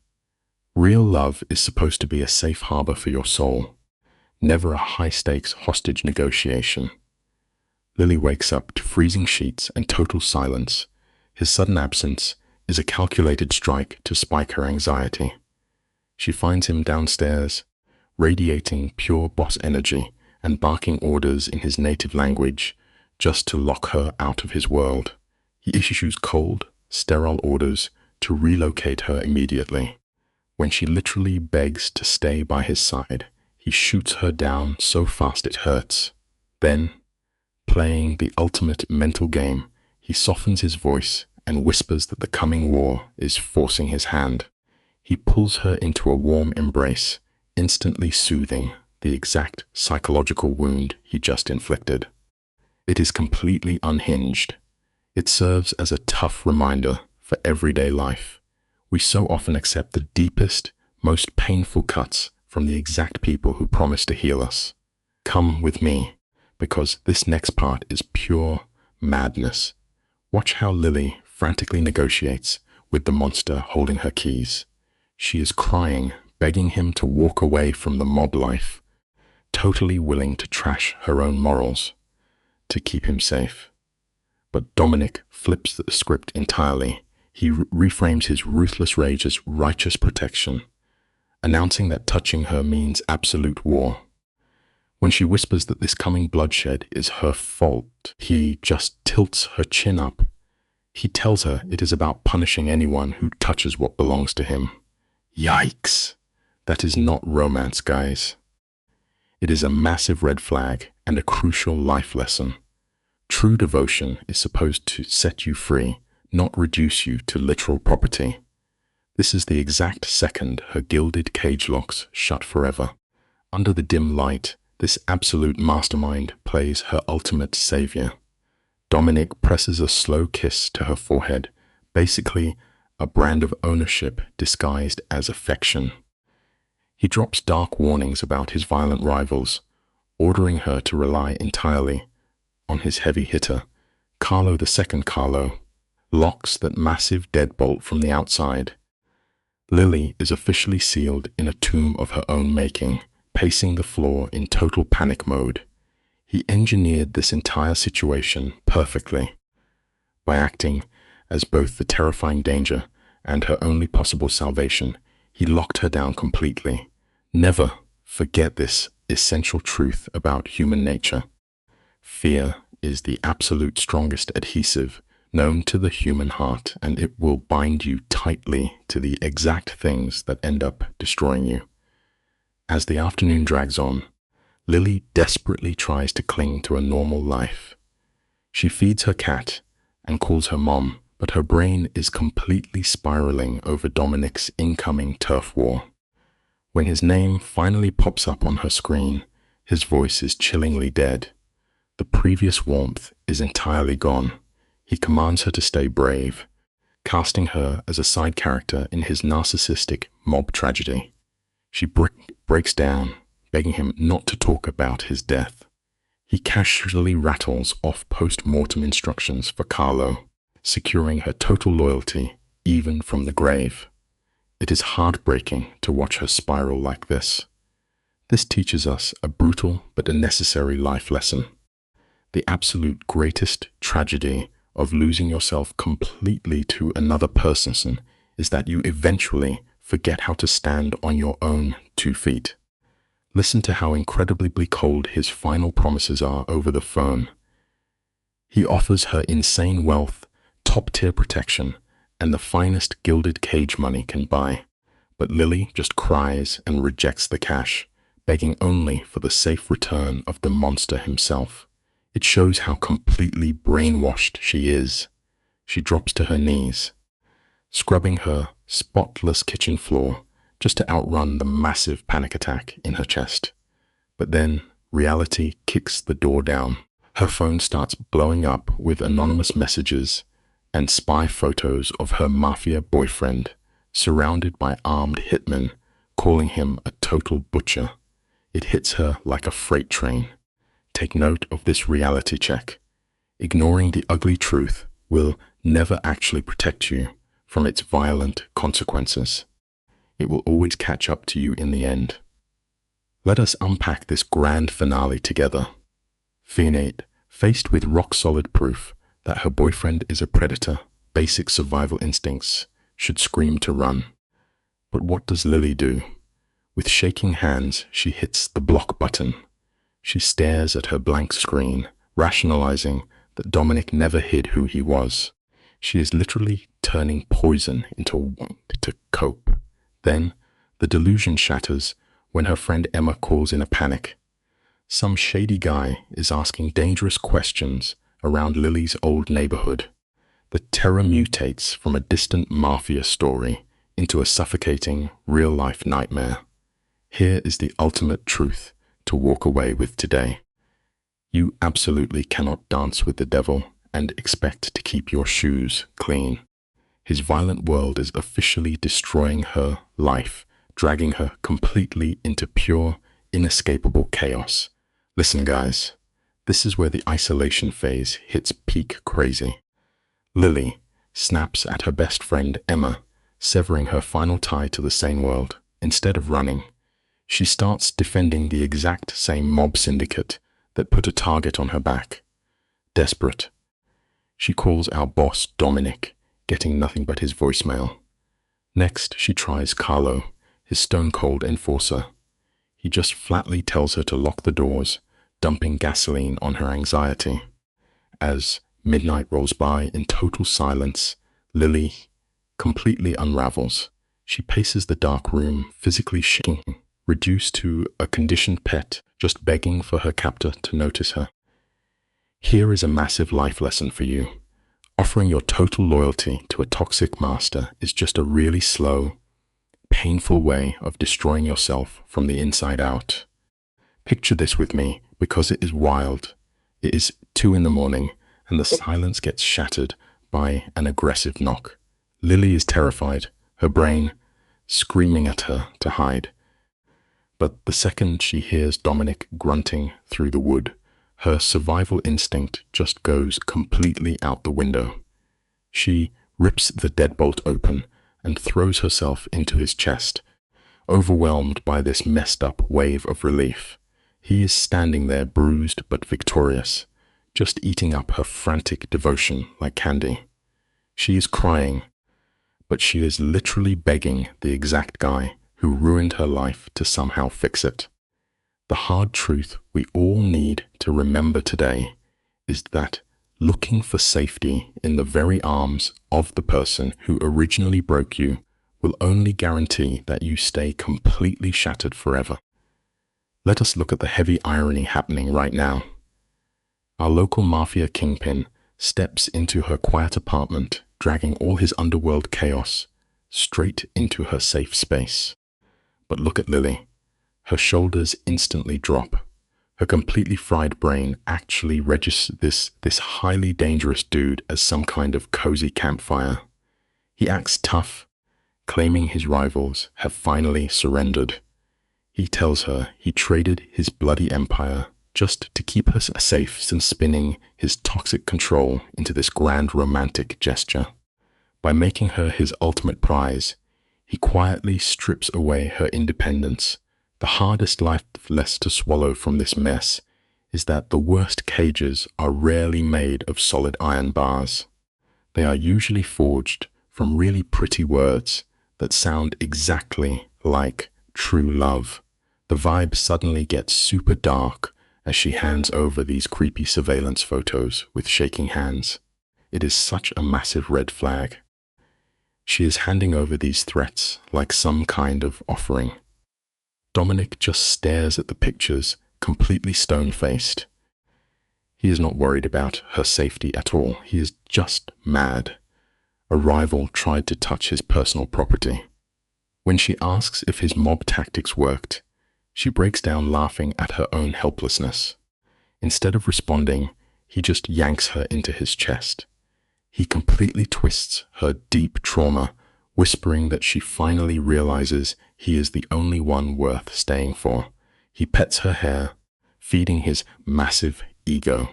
S2: Real love is supposed to be a safe harbor for your soul, never a high-stakes hostage negotiation. Lily wakes up to freezing sheets and total silence. His sudden absence is a calculated strike to spike her anxiety. She finds him downstairs, radiating pure boss energy and barking orders in his native language just to lock her out of his world. He issues cold, sterile orders to relocate her immediately. When she literally begs to stay by his side, he shoots her down so fast it hurts. Then, playing the ultimate mental game, he softens his voice and whispers that the coming war is forcing his hand. He pulls her into a warm embrace, instantly soothing the exact psychological wound he just inflicted. It is completely unhinged. It serves as a tough reminder for everyday life. We so often accept the deepest, most painful cuts from the exact people who promise to heal us. Come with me, because this next part is pure madness. Watch how Lily frantically negotiates with the monster holding her keys. She is crying, begging him to walk away from the mob life, totally willing to trash her own morals to keep him safe. But Dominic flips the script entirely. He reframes his ruthless rage as righteous protection, announcing that touching her means absolute war. When she whispers that this coming bloodshed is her fault, he just tilts her chin up. He tells her it is about punishing anyone who touches what belongs to him. Yikes! That is not romance, guys. It is a massive red flag and a crucial life lesson. True devotion is supposed to set you free, not reduce you to literal property. This is the exact second her gilded cage locks shut forever. Under the dim light, this absolute mastermind plays her ultimate savior. Dominic presses a slow kiss to her forehead, basically a brand of ownership disguised as affection. He drops dark warnings about his violent rivals, ordering her to rely entirely on his heavy hitter, Carlo II Carlo, locks that massive deadbolt from the outside. Lily is officially sealed in a tomb of her own making, pacing the floor in total panic mode. He engineered this entire situation perfectly by acting as both the terrifying danger and her only possible salvation. He locked her down completely. Never forget this essential truth about human nature. Fear is the absolute strongest adhesive known to the human heart, and it will bind you tightly to the exact things that end up destroying you. As the afternoon drags on, Lily desperately tries to cling to a normal life. She feeds her cat and calls her mom, but her brain is completely spiraling over Dominic's incoming turf war. When his name finally pops up on her screen, his voice is chillingly dead. The previous warmth is entirely gone. He commands her to stay brave, casting her as a side character in his narcissistic mob tragedy. She breaks down, begging him not to talk about his death. He casually rattles off post-mortem instructions for Carlo, securing her total loyalty even from the grave. It is heartbreaking to watch her spiral like this. This teaches us a brutal but a necessary life lesson. The absolute greatest tragedy of losing yourself completely to another person is that you eventually forget how to stand on your own 2 feet. Listen to how incredibly cold his final promises are over the phone. He offers her insane wealth, top-tier protection, and the finest gilded cage money can buy. But Lily just cries and rejects the cash, begging only for the safe return of the monster himself. It shows how completely brainwashed she is. She drops to her knees, scrubbing her spotless kitchen floor just to outrun the massive panic attack in her chest. But then reality kicks the door down. Her phone starts blowing up with anonymous messages and spy photos of her Mafia boyfriend, surrounded by armed hitmen, calling him a total butcher. It hits her like a freight train. Take note of this reality check. Ignoring the ugly truth will never actually protect you from its violent consequences. It will always catch up to you in the end. Let us unpack this grand finale together. Fionnette, faced with rock-solid proof that her boyfriend is a predator, basic survival instincts should scream to run. But what does Lily do? With shaking hands, she hits the block button. She stares at her blank screen, rationalizing that Dominic never hid who he was. She is literally turning poison into a wine to cope. Then, the delusion shatters when her friend Emma calls in a panic. Some shady guy is asking dangerous questions around Lily's old neighborhood. The terror mutates from a distant Mafia story into a suffocating, real-life nightmare. Here is the ultimate truth to walk away with today. You absolutely cannot dance with the devil and expect to keep your shoes clean. His violent world is officially destroying her life, dragging her completely into pure, inescapable chaos. Listen, guys, this is where the isolation phase hits peak crazy. Lily snaps at her best friend Emma, severing her final tie to the sane world. Instead of running, she starts defending the exact same mob syndicate that put a target on her back. Desperate, she calls our boss Dominic, getting nothing but his voicemail. Next, she tries Carlo, his stone-cold enforcer. He just flatly tells her to lock the doors, dumping gasoline on her anxiety. As midnight rolls by in total silence, Lily completely unravels. She paces the dark room, physically shaking, reduced to a conditioned pet, just begging for her captor to notice her. Here is a massive life lesson for you. Offering your total loyalty to a toxic master is just a really slow, painful way of destroying yourself from the inside out. Picture this with me, because it is wild. It is 2 a.m, and the silence gets shattered by an aggressive knock. Lily is terrified, her brain screaming at her to hide. But the second she hears Dominic grunting through the wood, her survival instinct just goes completely out the window. She rips the deadbolt open and throws herself into his chest, overwhelmed by this messed up wave of relief. He is standing there bruised but victorious, just eating up her frantic devotion like candy. She is crying, but she is literally begging the exact guy who ruined her life to somehow fix it. The hard truth we all need to remember today is that looking for safety in the very arms of the person who originally broke you will only guarantee that you stay completely shattered forever. Let us look at the heavy irony happening right now. Our local Mafia kingpin steps into her quiet apartment, dragging all his underworld chaos straight into her safe space. But look at Lily. Her shoulders instantly drop. Her completely fried brain actually registers this highly dangerous dude as some kind of cozy campfire. He acts tough, claiming his rivals have finally surrendered. He tells her he traded his bloody empire just to keep her safe since spinning his toxic control into this grand romantic gesture. By making her his ultimate prize, he quietly strips away her independence. The hardest lifeless to swallow from this mess is that the worst cages are rarely made of solid iron bars. They are usually forged from really pretty words that sound exactly like true love. The vibe suddenly gets super dark as she hands over these creepy surveillance photos with shaking hands. It is such a massive red flag. She is handing over these threats like some kind of offering. Dominic just stares at the pictures, completely stone-faced. He is not worried about her safety at all. He is just mad. A rival tried to touch his personal property. When she asks if his mob tactics worked, she breaks down laughing at her own helplessness. Instead of responding, he just yanks her into his chest. He completely twists her deep trauma, whispering that she finally realizes he is the only one worth staying for. He pets her hair, feeding his massive ego.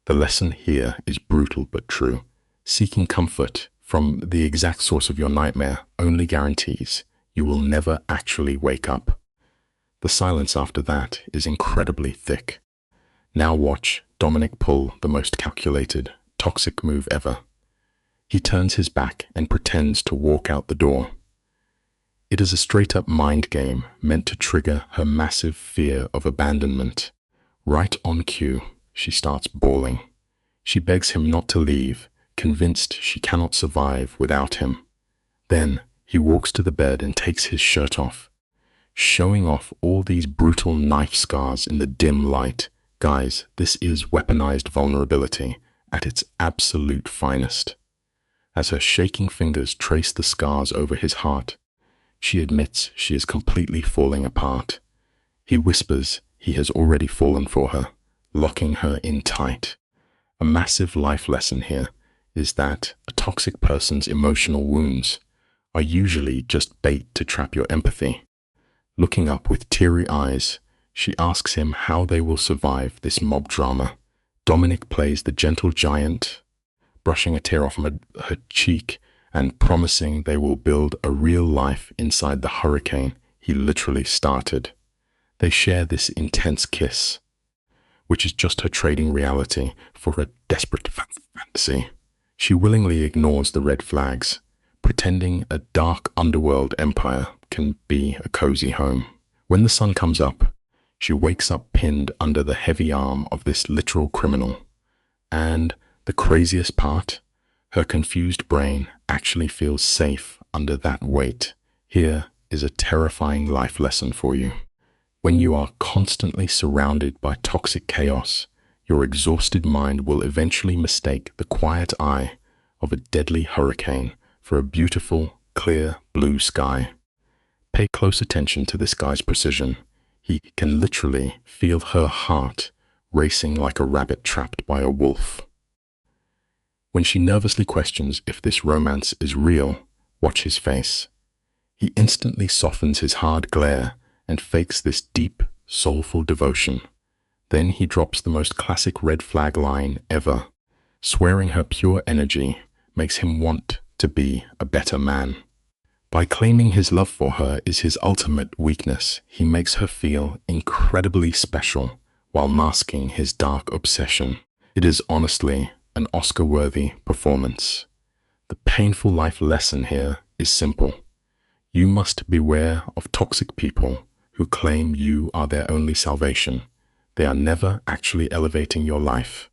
S2: The lesson here is brutal but true. Seeking comfort from the exact source of your nightmare only guarantees you will never actually wake up. The silence after that is incredibly thick. Now watch Dominic pull the most calculated, toxic move ever. He turns his back and pretends to walk out the door. It is a straight-up mind game meant to trigger her massive fear of abandonment. Right on cue, she starts bawling. She begs him not to leave, convinced she cannot survive without him. Then he walks to the bed and takes his shirt off, showing off all these brutal knife scars in the dim light. Guys, this is weaponized vulnerability at its absolute finest. As her shaking fingers trace the scars over his heart, she admits she is completely falling apart. He whispers he has already fallen for her, locking her in tight. A massive life lesson here is that a toxic person's emotional wounds are usually just bait to trap your empathy. Looking up with teary eyes, she asks him how they will survive this mob drama. Dominic plays the gentle giant, brushing a tear off her cheek and promising they will build a real life inside the hurricane he literally started. They share this intense kiss, which is just her trading reality for a desperate fantasy. She willingly ignores the red flags, pretending a dark underworld empire can be a cozy home. When the sun comes up, she wakes up pinned under the heavy arm of this literal criminal. And the craziest part, her confused brain actually feels safe under that weight. Here is a terrifying life lesson for you. When you are constantly surrounded by toxic chaos, your exhausted mind will eventually mistake the quiet eye of a deadly hurricane for a beautiful, clear blue sky. Pay close attention to this guy's precision. He can literally feel her heart racing like a rabbit trapped by a wolf. When she nervously questions if this romance is real, watch his face. He instantly softens his hard glare and fakes this deep, soulful devotion. Then he drops the most classic red flag line ever, swearing her pure energy makes him want to be a better man. By claiming his love for her is his ultimate weakness, he makes her feel incredibly special while masking his dark obsession. It is honestly an Oscar-worthy performance. The painful life lesson here is simple. You must beware of toxic people who claim you are their only salvation. They are never actually elevating your life.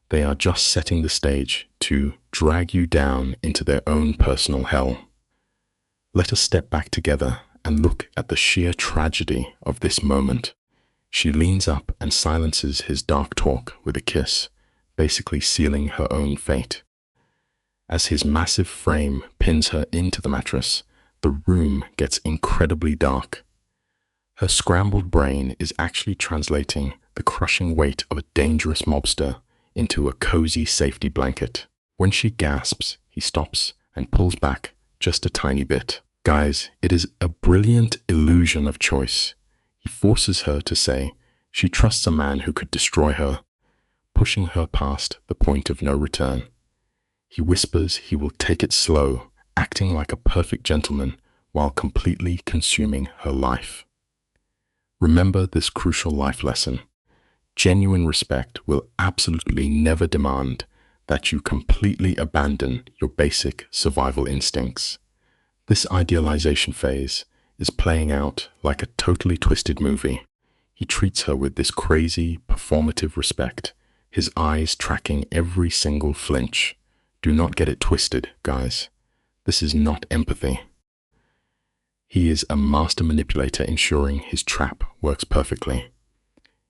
S2: They are just setting the stage to drag you down into their own personal hell. Let us step back together and look at the sheer tragedy of this moment. She leans up and silences his dark talk with a kiss, basically sealing her own fate. As his massive frame pins her into the mattress, the room gets incredibly dark. Her scrambled brain is actually translating the crushing weight of a dangerous mobster into a cozy safety blanket. When she gasps, he stops and pulls back just a tiny bit. Guys, it is a brilliant illusion of choice. He forces her to say she trusts a man who could destroy her, pushing her past the point of no return. He whispers he will take it slow, acting like a perfect gentleman while completely consuming her life. Remember this crucial life lesson. Genuine respect will absolutely never demand that you completely abandon your basic survival instincts. This idealization phase is playing out like a totally twisted movie. He treats her with this crazy, performative respect, his eyes tracking every single flinch. Do not get it twisted, guys. This is not empathy. He is a master manipulator ensuring his trap works perfectly.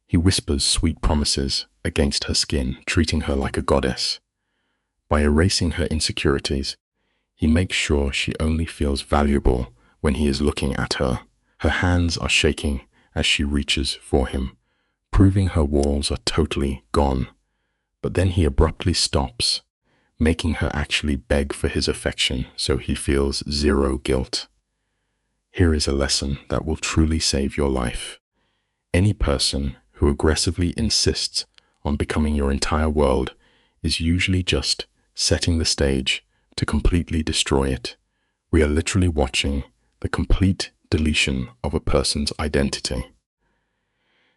S2: He whispers sweet promises against her skin, treating her like a goddess. By erasing her insecurities, he makes sure she only feels valuable when he is looking at her. Her hands are shaking as she reaches for him, proving her walls are totally gone. But then he abruptly stops, making her actually beg for his affection so he feels zero guilt. Here is a lesson that will truly save your life. Any person who aggressively insists on becoming your entire world is usually just setting the stage to completely destroy it. We are literally watching the complete deletion of a person's identity.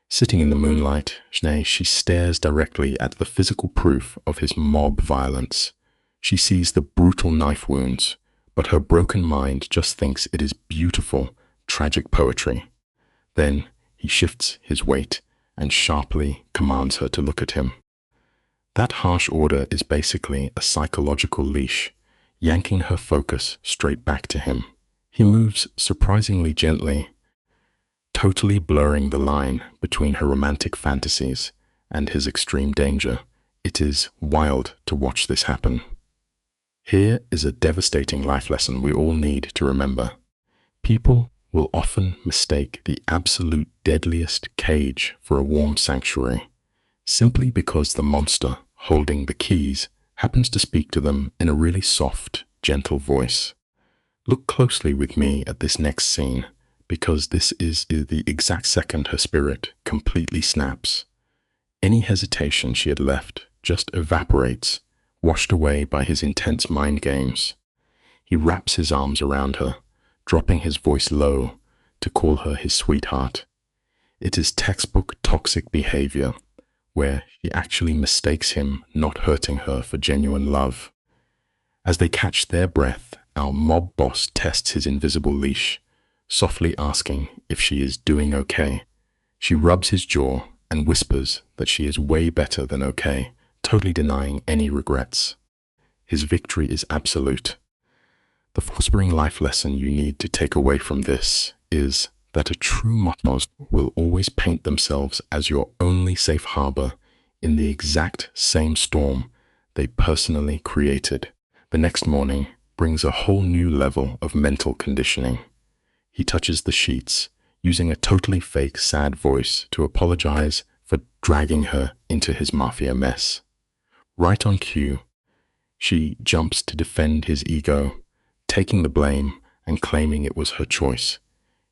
S2: Sitting in the moonlight, she stares directly at the physical proof of his mob violence. She sees the brutal knife wounds, but her broken mind just thinks it is beautiful, tragic poetry. Then he shifts his weight and sharply commands her to look at him. That harsh order is basically a psychological leash, yanking her focus straight back to him. He moves surprisingly gently, totally blurring the line between her romantic fantasies and his extreme danger. It is wild to watch this happen. Here is a devastating life lesson we all need to remember. People will often mistake the absolute deadliest cage for a warm sanctuary, simply because the monster holding the keys happens to speak to them in a really soft, gentle voice. Look closely with me at this next scene, because this is the exact second her spirit completely snaps. Any hesitation she had left just evaporates, washed away by his intense mind games. He wraps his arms around her, dropping his voice low to call her his sweetheart. It is textbook toxic behavior, where she actually mistakes him not hurting her for genuine love. As they catch their breath, our mob boss tests his invisible leash, softly asking if she is doing okay. She rubs his jaw and whispers that she is way better than okay, totally denying any regrets. His victory is absolute. The fostering life lesson you need to take away from this is that a true mafioso will always paint themselves as your only safe harbor in the exact same storm they personally created. The next morning brings a whole new level of mental conditioning. He touches the sheets, using a totally fake sad voice to apologize for dragging her into his mafia mess. Right on cue, She jumps to defend his ego, taking the blame and claiming it was her choice.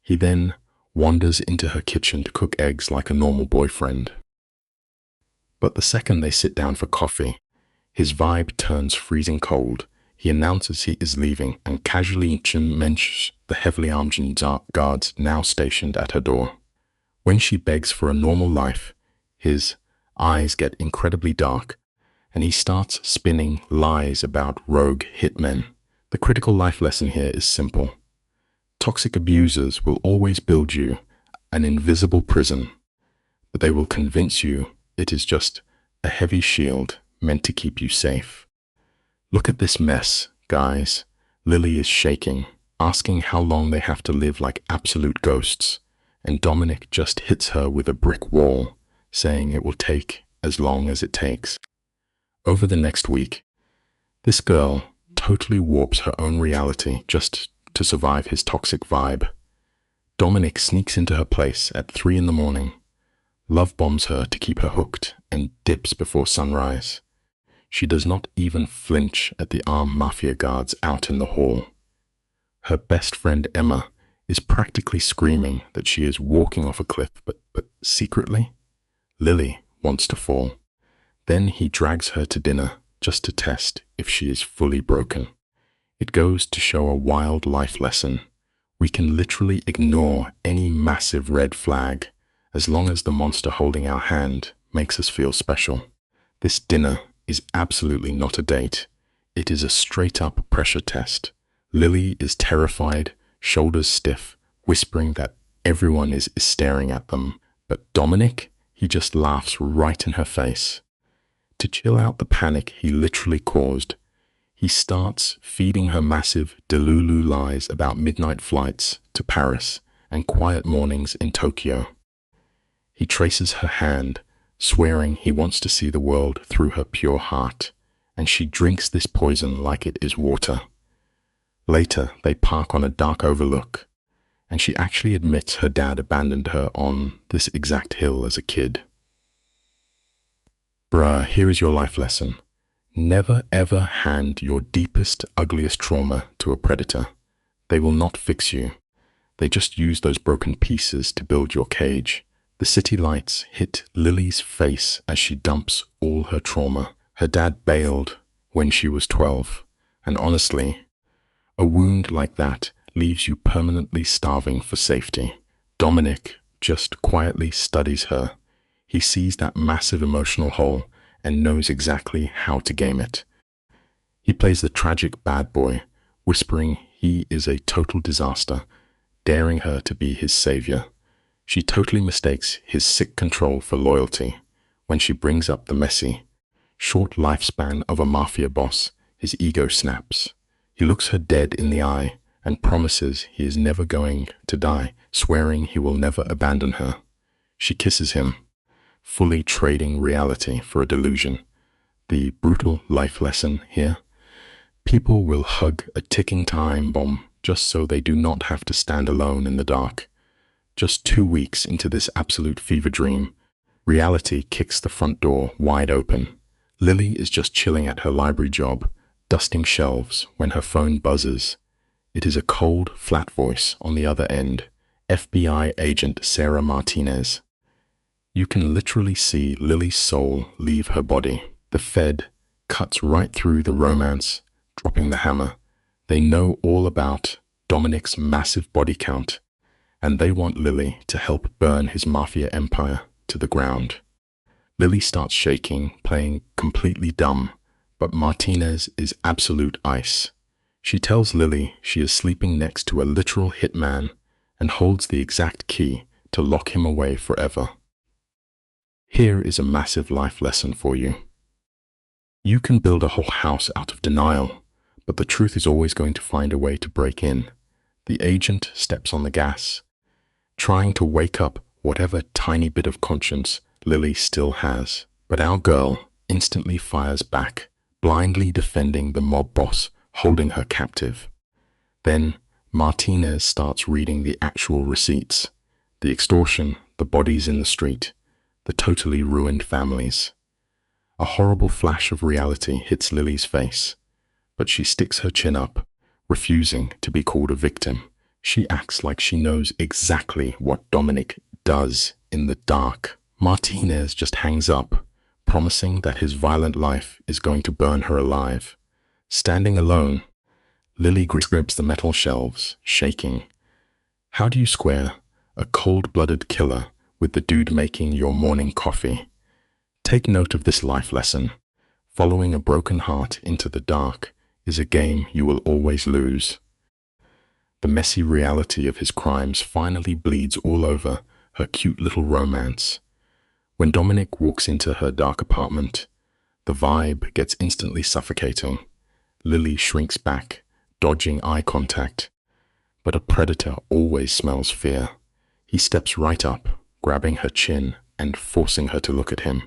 S2: He then wanders into her kitchen to cook eggs like a normal boyfriend. But the second they sit down for coffee, his vibe turns freezing cold. He announces he is leaving and casually mentions the heavily armed guards now stationed at her door. When she begs for a normal life, his eyes get incredibly dark, and he starts spinning lies about rogue hitmen. The critical life lesson here is simple. Toxic abusers will always build you an invisible prison, but they will convince you it is just a heavy shield meant to keep you safe. Look at this mess, guys. Lily is shaking, asking how long they have to live like absolute ghosts, and Dominic just hits her with a brick wall, saying it will take as long as it takes. Over the next week, this girl totally warps her own reality just to survive his toxic vibe. Dominic sneaks into her place at 3 a.m, love bombs her to keep her hooked, and dips before sunrise. She does not even flinch at the armed Mafia guards out in the hall. Her best friend Emma is practically screaming that she is walking off a cliff, but secretly, Lily wants to fall. Then he drags her to dinner just to test if she is fully broken. It goes to show a wild life lesson. We can literally ignore any massive red flag as long as the monster holding our hand makes us feel special. This dinner is absolutely not a date. It is a straight-up pressure test. Lily is terrified, shoulders stiff, whispering that everyone is staring at them. But Dominic, he just laughs right in her face. To chill out the panic he literally caused, he starts feeding her massive Delulu lies about midnight flights to Paris and quiet mornings in Tokyo. He traces her hand, swearing he wants to see the world through her pure heart, and she drinks this poison like it is water. Later, they park on a dark overlook, and she actually admits her dad abandoned her on this exact hill as a kid. Bruh, here is your life lesson. Never ever hand your deepest, ugliest trauma to a predator. They will not fix you. They just use those broken pieces to build your cage. The city lights hit Lily's face as she dumps all her trauma. Her dad bailed when she was 12, and honestly, a wound like that leaves you permanently starving for safety. Dominic just quietly studies her. He sees that massive emotional hole and knows exactly how to game it. He plays the tragic bad boy, whispering he is a total disaster, daring her to be his savior. She totally mistakes his sick control for loyalty. When she brings up the messy, short lifespan of a mafia boss, his ego snaps. He looks her dead in the eye and promises he is never going to die, swearing he will never abandon her. She kisses him, fully trading reality for a delusion. The brutal life lesson here: people will hug a ticking time bomb just so they do not have to stand alone in the dark. Just 2 weeks into this absolute fever dream, reality kicks the front door wide open. Lily is just chilling at her library job, dusting shelves, when her phone buzzes. It is a cold, flat voice on the other end, FBI agent Sarah Martinez. You can literally see Lily's soul leave her body. The Fed cuts right through the romance, dropping the hammer. They know all about Dominic's massive body count, and they want Lily to help burn his mafia empire to the ground. Lily starts shaking, playing completely dumb, but Martinez is absolute ice. She tells Lily she is sleeping next to a literal hitman and holds the exact key to lock him away forever. Here is a massive life lesson for you. You can build a whole house out of denial, but the truth is always going to find a way to break in. The agent steps on the gas, trying to wake up whatever tiny bit of conscience Lily still has. But our girl instantly fires back, blindly defending the mob boss holding her captive. Then Martinez starts reading the actual receipts: the extortion, the bodies in the street, the totally ruined families. A horrible flash of reality hits Lily's face, but she sticks her chin up, refusing to be called a victim. She acts like she knows exactly what Dominic does in the dark. Martinez just hangs up, promising that his violent life is going to burn her alive. Standing alone, Lily grips the metal shelves, shaking. How do you square a cold-blooded killer with the dude making your morning coffee? Take note of this life lesson. Following a broken heart into the dark is a game you will always lose. The messy reality of his crimes finally bleeds all over her cute little romance. When Dominic walks into her dark apartment, the vibe gets instantly suffocating. Lily shrinks back, dodging eye contact. But a predator always smells fear. He steps right up, grabbing her chin and forcing her to look at him.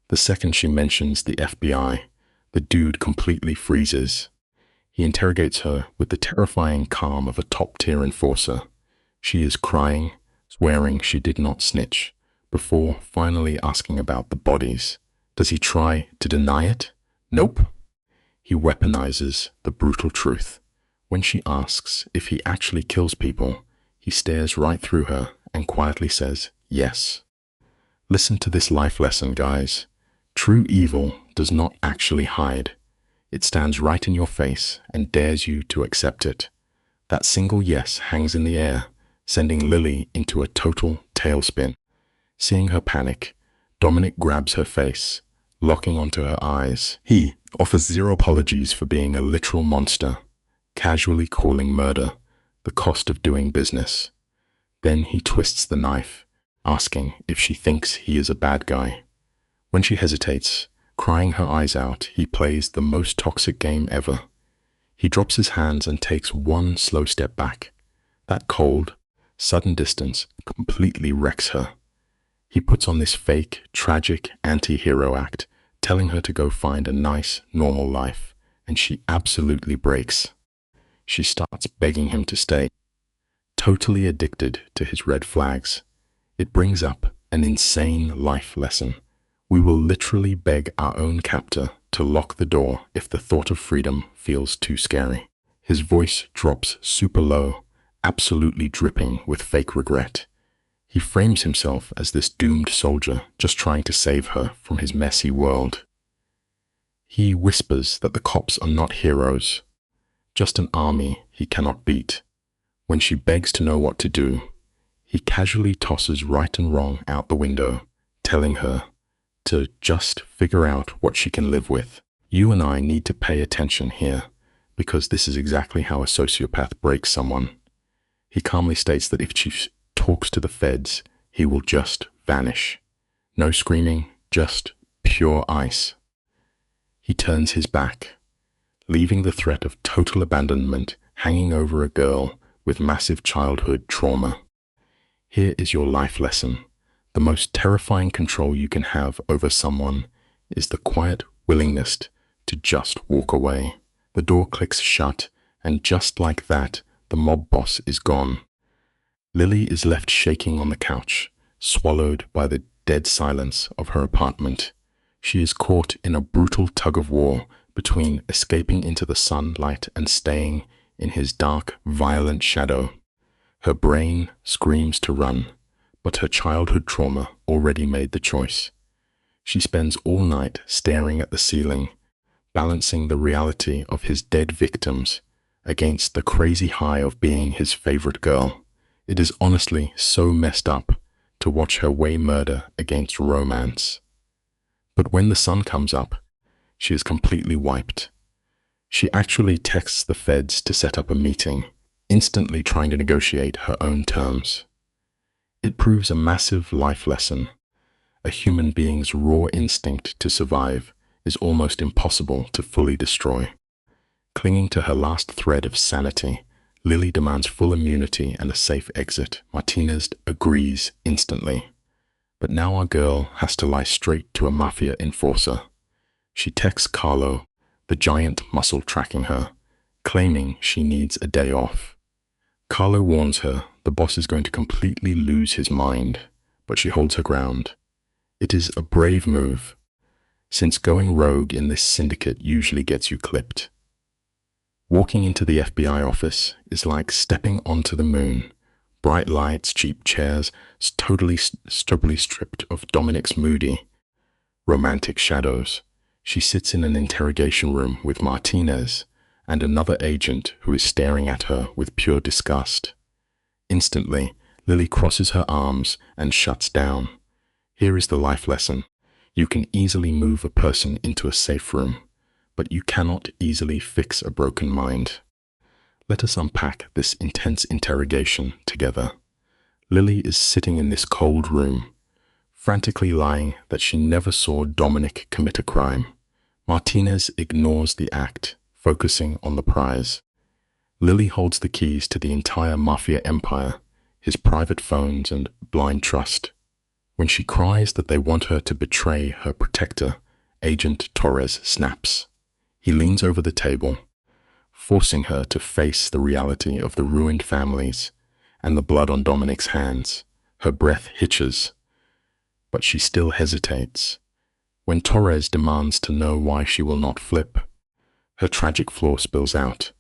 S2: The second she mentions the FBI, the dude completely freezes. He interrogates her with the terrifying calm of a top-tier enforcer. She is crying, swearing she did not snitch, before finally asking about the bodies. Does he try to deny it? Nope. He weaponizes the brutal truth. When she asks if he actually kills people, he stares right through her and quietly says, yes. Listen to this life lesson, guys. True evil does not actually hide. It stands right in your face and dares you to accept it. That single yes hangs in the air, sending Lily into a total tailspin. Seeing her panic, Dominic grabs her face, locking onto her eyes. He offers zero apologies for being a literal monster, casually calling murder the cost of doing business. Then he twists the knife, asking if she thinks he is a bad guy. When she hesitates, crying her eyes out, he plays the most toxic game ever. He drops his hands and takes one slow step back. That cold, sudden distance completely wrecks her. He puts on this fake, tragic anti-hero act, telling her to go find a nice, normal life, and she absolutely breaks. She starts begging him to stay, totally addicted to his red flags. It brings up an insane life lesson. We will literally beg our own captor to lock the door if the thought of freedom feels too scary. His voice drops super low, absolutely dripping with fake regret. He frames himself as this doomed soldier just trying to save her from his messy world. He whispers that the cops are not heroes, just an army he cannot beat. When she begs to know what to do, he casually tosses right and wrong out the window, telling her to just figure out what she can live with. You and I need to pay attention here, because this is exactly how a sociopath breaks someone. He calmly states that if she talks to the feds, he will just vanish. No screaming, just pure ice. He turns his back, leaving the threat of total abandonment hanging over a girl with massive childhood trauma. Here is your life lesson. The most terrifying control you can have over someone is the quiet willingness to just walk away. The door clicks shut, and just like that, the mob boss is gone. Lily is left shaking on the couch, swallowed by the dead silence of her apartment. She is caught in a brutal tug-of-war between escaping into the sunlight and staying in his dark, violent shadow. Her brain screams to run, but her childhood trauma already made the choice. She spends all night staring at the ceiling, balancing the reality of his dead victims against the crazy high of being his favorite girl. It is honestly so messed up to watch her weigh murder against romance. But when the sun comes up, she is completely wiped. She actually texts the feds to set up a meeting, instantly trying to negotiate her own terms. It proves a massive life lesson. A human being's raw instinct to survive is almost impossible to fully destroy. Clinging to her last thread of sanity, Lily demands full immunity and a safe exit. Martinez agrees instantly. But now our girl has to lie straight to a Mafia enforcer. She texts Carlo, the giant muscle tracking her, claiming she needs a day off. Carlo warns her the boss is going to completely lose his mind, but she holds her ground. It is a brave move. since going rogue in this syndicate usually gets you clipped. Walking into the FBI office is like stepping onto the moon. Bright lights, cheap chairs, totally stripped of Dominic's moody, romantic shadows. She sits in an interrogation room with Martinez and another agent who is staring at her with pure disgust. Instantly, Lily crosses her arms and shuts down. Here is the life lesson. You can easily move a person into a safe room, but you cannot easily fix a broken mind. Let us unpack this intense interrogation together. Lily is sitting in this cold room, frantically lying that she never saw Dominic commit a crime. Martinez ignores the act, focusing on the prize. Lily holds the keys to the entire Mafia empire, his private phones and blind trust. When she cries that they want her to betray her protector, Agent Torres snaps. He leans over the table, forcing her to face the reality of the ruined families and the blood on Dominic's hands. Her breath hitches, but she still hesitates. When Torres demands to know why she will not flip, her tragic flaw spills out.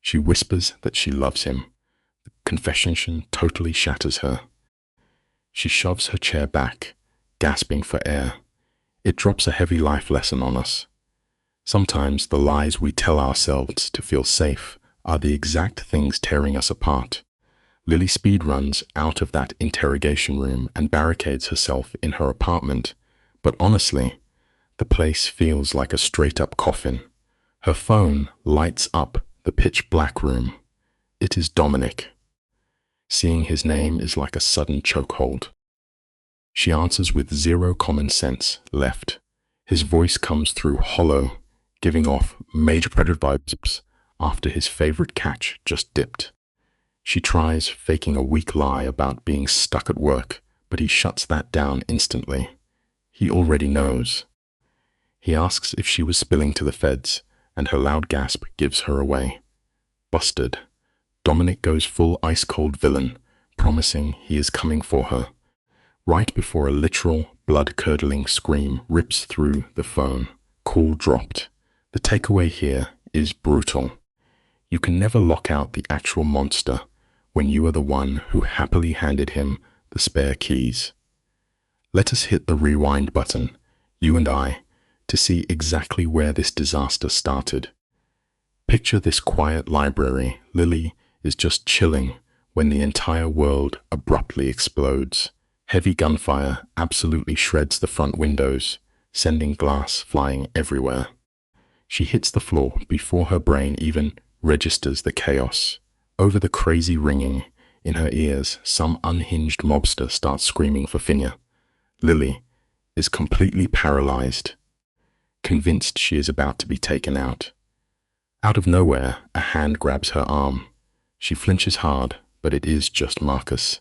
S2: She whispers that she loves him. The confession totally shatters her. She shoves her chair back, gasping for air. It drops a heavy life lesson on us. Sometimes the lies we tell ourselves to feel safe are the exact things tearing us apart. Lily speedruns out of that interrogation room and barricades herself in her apartment. But honestly, the place feels like a straight-up coffin. Her phone lights up the pitch-black room. It is Dominic. Seeing his name is like a sudden chokehold. She answers with zero common sense left. His voice comes through hollow, giving off major predator vibes after his favorite catch just dipped. She tries faking a weak lie about being stuck at work, but he shuts that down instantly. He already knows. He asks if she was spilling to the feds, and her loud gasp gives her away. Busted. Dominic goes full ice-cold villain, promising he is coming for her. Right before a literal, blood-curdling scream rips through the phone, call dropped. The takeaway here is brutal. You can never lock out the actual monster when you are the one who happily handed him the spare keys. Let us hit the rewind button, you and I, to see exactly where this disaster started. Picture this quiet library. Lily is just chilling when the entire world abruptly explodes. Heavy gunfire absolutely shreds the front windows, sending glass flying everywhere. She hits the floor before her brain even registers the chaos. Over the crazy ringing in her ears, some unhinged mobster starts screaming for Finya. Lily is completely paralyzed, convinced she is about to be taken out. Out of nowhere, a hand grabs her arm. She flinches hard, but it is just Marcus,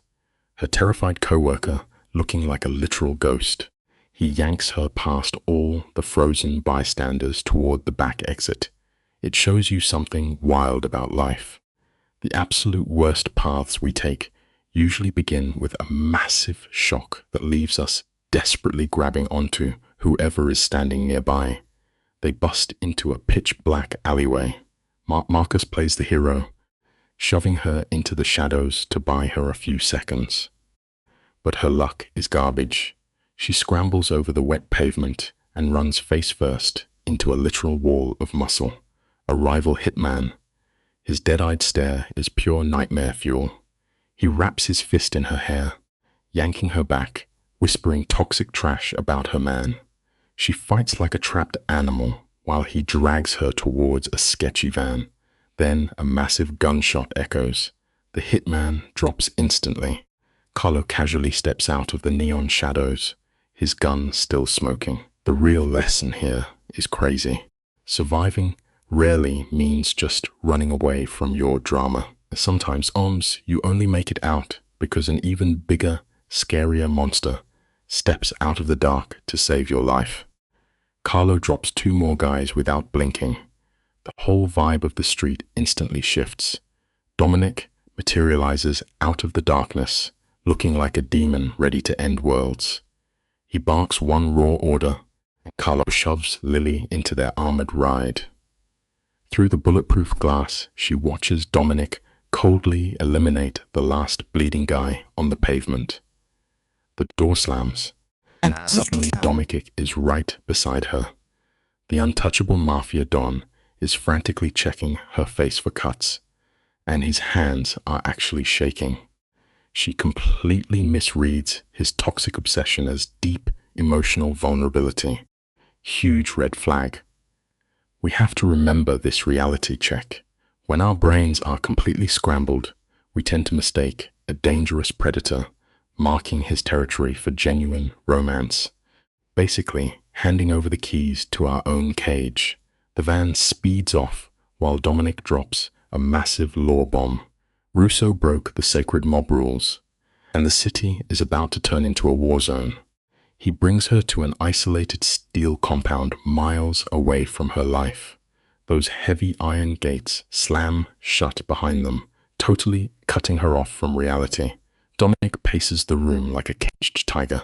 S2: her terrified co-worker, looking like a literal ghost. He yanks her past all the frozen bystanders toward the back exit. It shows you something wild about life. The absolute worst paths we take usually begin with a massive shock that leaves us desperately grabbing onto whoever is standing nearby. They bust into a pitch-black alleyway. Marcus plays the hero, shoving her into the shadows to buy her a few seconds. But her luck is garbage. She scrambles over the wet pavement and runs face first into a literal wall of muscle. A rival hitman. His dead-eyed stare is pure nightmare fuel. He wraps his fist in her hair, yanking her back, whispering toxic trash about her man. She fights like a trapped animal while he drags her towards a sketchy van. Then a massive gunshot echoes. The hitman drops instantly. Carlo casually steps out of the neon shadows, his gun still smoking. The real lesson here is crazy. Surviving rarely means just running away from your drama. Sometimes, you only make it out because an even bigger, scarier monster steps out of the dark to save your life. Carlo drops 2 more guys without blinking. The whole vibe of the street instantly shifts. Dominic materializes out of the darkness, looking like a demon ready to end worlds. He barks one raw order, Carlo shoves Lily into their armored ride. Through the bulletproof glass, she watches Dominic coldly eliminate the last bleeding guy on the pavement. The door slams, and suddenly Dominic is right beside her. The untouchable Mafia Don is frantically checking her face for cuts, and his hands are actually shaking. She completely misreads his toxic obsession as deep emotional vulnerability. Huge red flag. We have to remember this reality check. When our brains are completely scrambled, we tend to mistake a dangerous predator marking his territory for genuine romance. Basically, handing over the keys to our own cage. The van speeds off while Dominic drops a massive law bomb. Russo broke the sacred mob rules, and the city is about to turn into a war zone. He brings her to an isolated steel compound miles away from her life. Those heavy iron gates slam shut behind them, totally cutting her off from reality. Dominic paces the room like a caged tiger.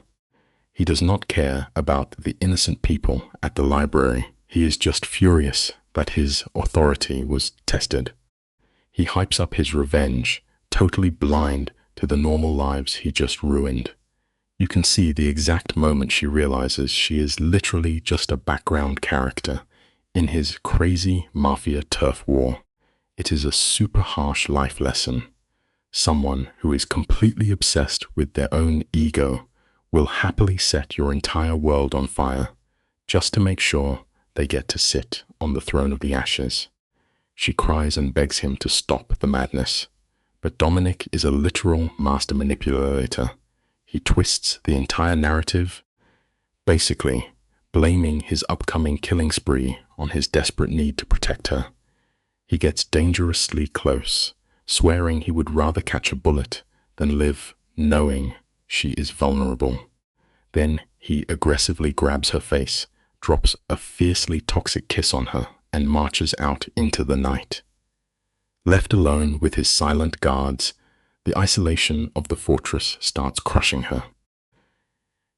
S2: He does not care about the innocent people at the library. He is just furious that his authority was tested. He hypes up his revenge, totally blind to the normal lives he just ruined. You can see the exact moment she realizes she is literally just a background character in his crazy mafia turf war. It is a super harsh life lesson. Someone who is completely obsessed with their own ego will happily set your entire world on fire just to make sure they get to sit on the throne of the ashes. She cries and begs him to stop the madness, but Dominic is a literal master manipulator. He twists the entire narrative, basically blaming his upcoming killing spree on his desperate need to protect her. He gets dangerously close, swearing he would rather catch a bullet than live knowing she is vulnerable. Then he aggressively grabs her face, drops a fiercely toxic kiss on her, and marches out into the night. Left alone with his silent guards, the isolation of the fortress starts crushing her.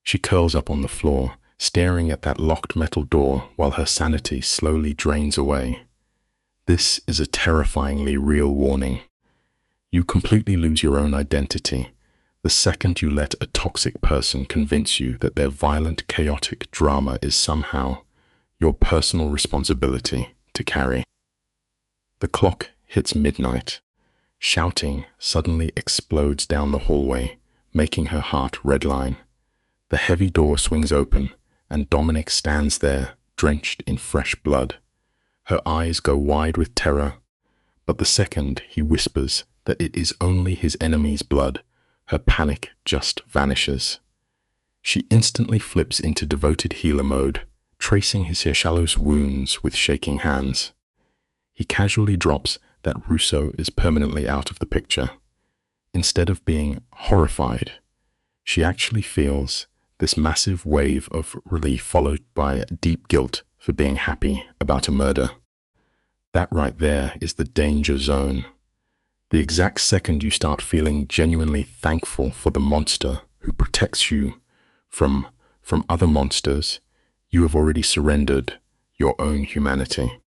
S2: She curls up on the floor, staring at that locked metal door while her sanity slowly drains away. This is a terrifyingly real warning. You completely lose your own identity the second you let a toxic person convince you that their violent, chaotic drama is somehow your personal responsibility to carry. The clock hits midnight. Shouting suddenly explodes down the hallway, making her heart redline. The heavy door swings open, and Dominic stands there, drenched in fresh blood. Her eyes go wide with terror, but the second he whispers that it is only his enemy's blood, her panic just vanishes. She instantly flips into devoted healer mode, tracing his shallow wounds with shaking hands. He casually drops that Russo is permanently out of the picture. Instead of being horrified, she actually feels this massive wave of relief followed by deep guilt for being happy about a murder. That right there is the danger zone. The exact second you start feeling genuinely thankful for the monster who protects you from other monsters, you have already surrendered your own humanity.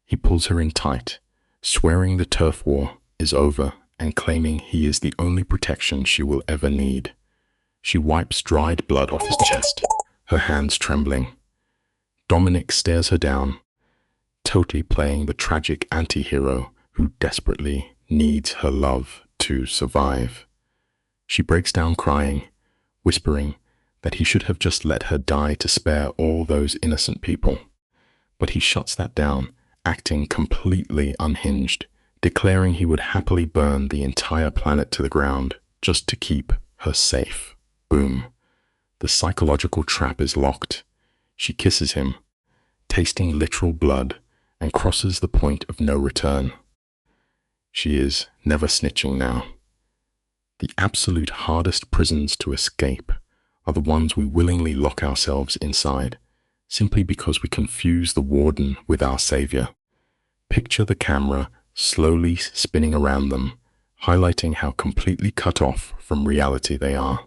S2: He pulls her in tight, swearing the turf war is over and claiming he is the only protection she will ever need. She wipes dried blood off his chest, her hands trembling. Dominic stares her down, totally playing the tragic anti-hero who desperately needs her love to survive. She breaks down crying, whispering that he should have just let her die to spare all those innocent people. But he shuts that down, acting completely unhinged, declaring he would happily burn the entire planet to the ground just to keep her safe. Boom. The psychological trap is locked. She kisses him, tasting literal blood, and crosses the point of no return. She is never snitching now. The absolute hardest prisons to escape are the ones we willingly lock ourselves inside, simply because we confuse the warden with our savior. Picture the camera slowly spinning around them, highlighting how completely cut off from reality they are.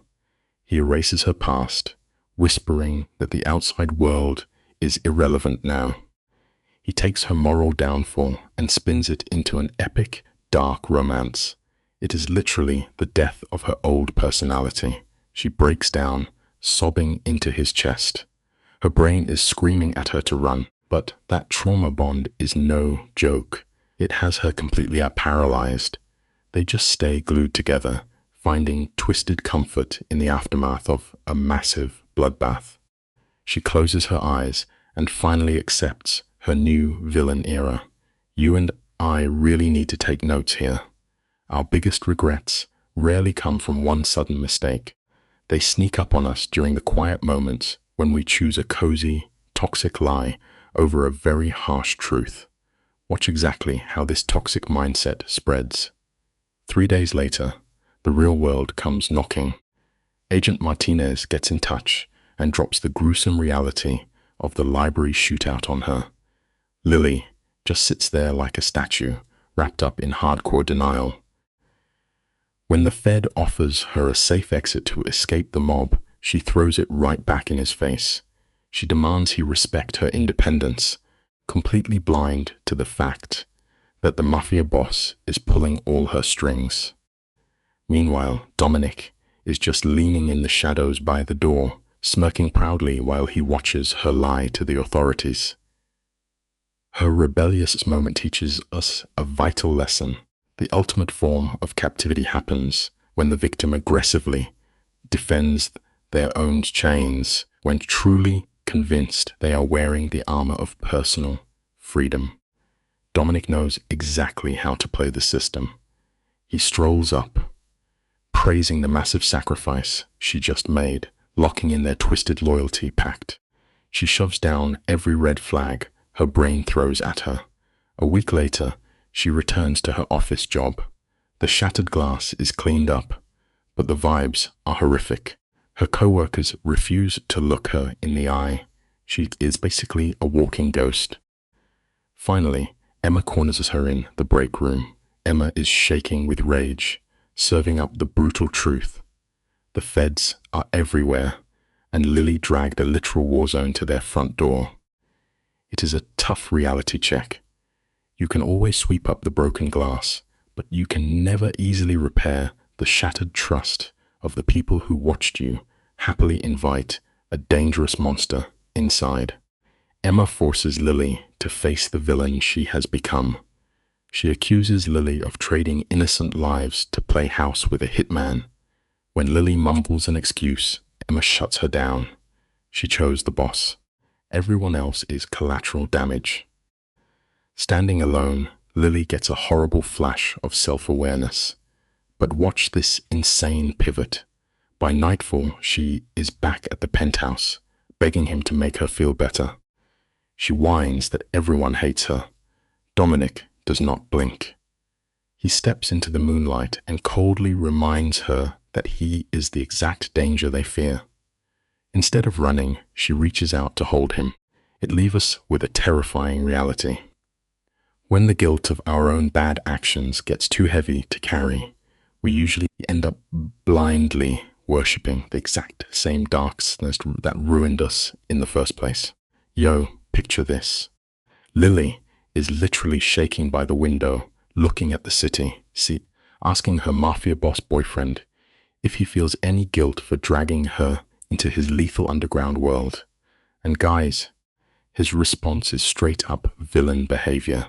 S2: He erases her past, whispering that the outside world is irrelevant now. He takes her moral downfall and spins it into an epic, dark romance. It is literally the death of her old personality. She breaks down, sobbing into his chest. Her brain is screaming at her to run, but that trauma bond is no joke. It has her completely paralyzed. They just stay glued together, finding twisted comfort in the aftermath of a massive bloodbath. She closes her eyes and finally accepts her new villain era. You and I really need to take notes here. Our biggest regrets rarely come from one sudden mistake. They sneak up on us during the quiet moments when we choose a cozy, toxic lie over a very harsh truth. Watch exactly how this toxic mindset spreads. 3 days later, the real world comes knocking. Agent Martinez gets in touch and drops the gruesome reality of the library shootout on her. Lily just sits there like a statue, wrapped up in hardcore denial. When the Fed offers her a safe exit to escape the mob, she throws it right back in his face. She demands he respect her independence, completely blind to the fact that the Mafia boss is pulling all her strings. Meanwhile, Dominic is just leaning in the shadows by the door, smirking proudly while he watches her lie to the authorities. Her rebellious moment teaches us a vital lesson. The ultimate form of captivity happens when the victim aggressively defends their own chains, when truly convinced they are wearing the armor of personal freedom. Dominic knows exactly how to play the system. He strolls up, praising the massive sacrifice she just made, locking in their twisted loyalty pact. She shoves down every red flag her brain throws at her. A week later, she returns to her office job. The shattered glass is cleaned up, but the vibes are horrific. Her co-workers refuse to look her in the eye. She is basically a walking ghost. Finally, Emma corners her in the break room. Emma is shaking with rage, serving up the brutal truth. The feds are everywhere, and Lily dragged a literal war zone to their front door. It is a tough reality check. You can always sweep up the broken glass, but you can never easily repair the shattered trust of the people who watched you happily invite a dangerous monster inside. Emma forces Lily to face the villain she has become. She accuses Lily of trading innocent lives to play house with a hitman. When Lily mumbles an excuse, Emma shuts her down. She chose the boss. Everyone else is collateral damage. Standing alone, Lily gets a horrible flash of self-awareness. But watch this insane pivot. By nightfall, she is back at the penthouse, begging him to make her feel better. She whines that everyone hates her. Dominic does not blink. He steps into the moonlight and coldly reminds her that he is the exact danger they fear. Instead of running, she reaches out to hold him. It leaves us with a terrifying reality. When the guilt of our own bad actions gets too heavy to carry, we usually end up blindly worshipping the exact same darkness that ruined us in the first place. Yo, picture this. Lily is literally shaking by the window, looking at the city, asking her Mafia boss boyfriend if he feels any guilt for dragging her into his lethal underground world. And guys, his response is straight up villain behavior.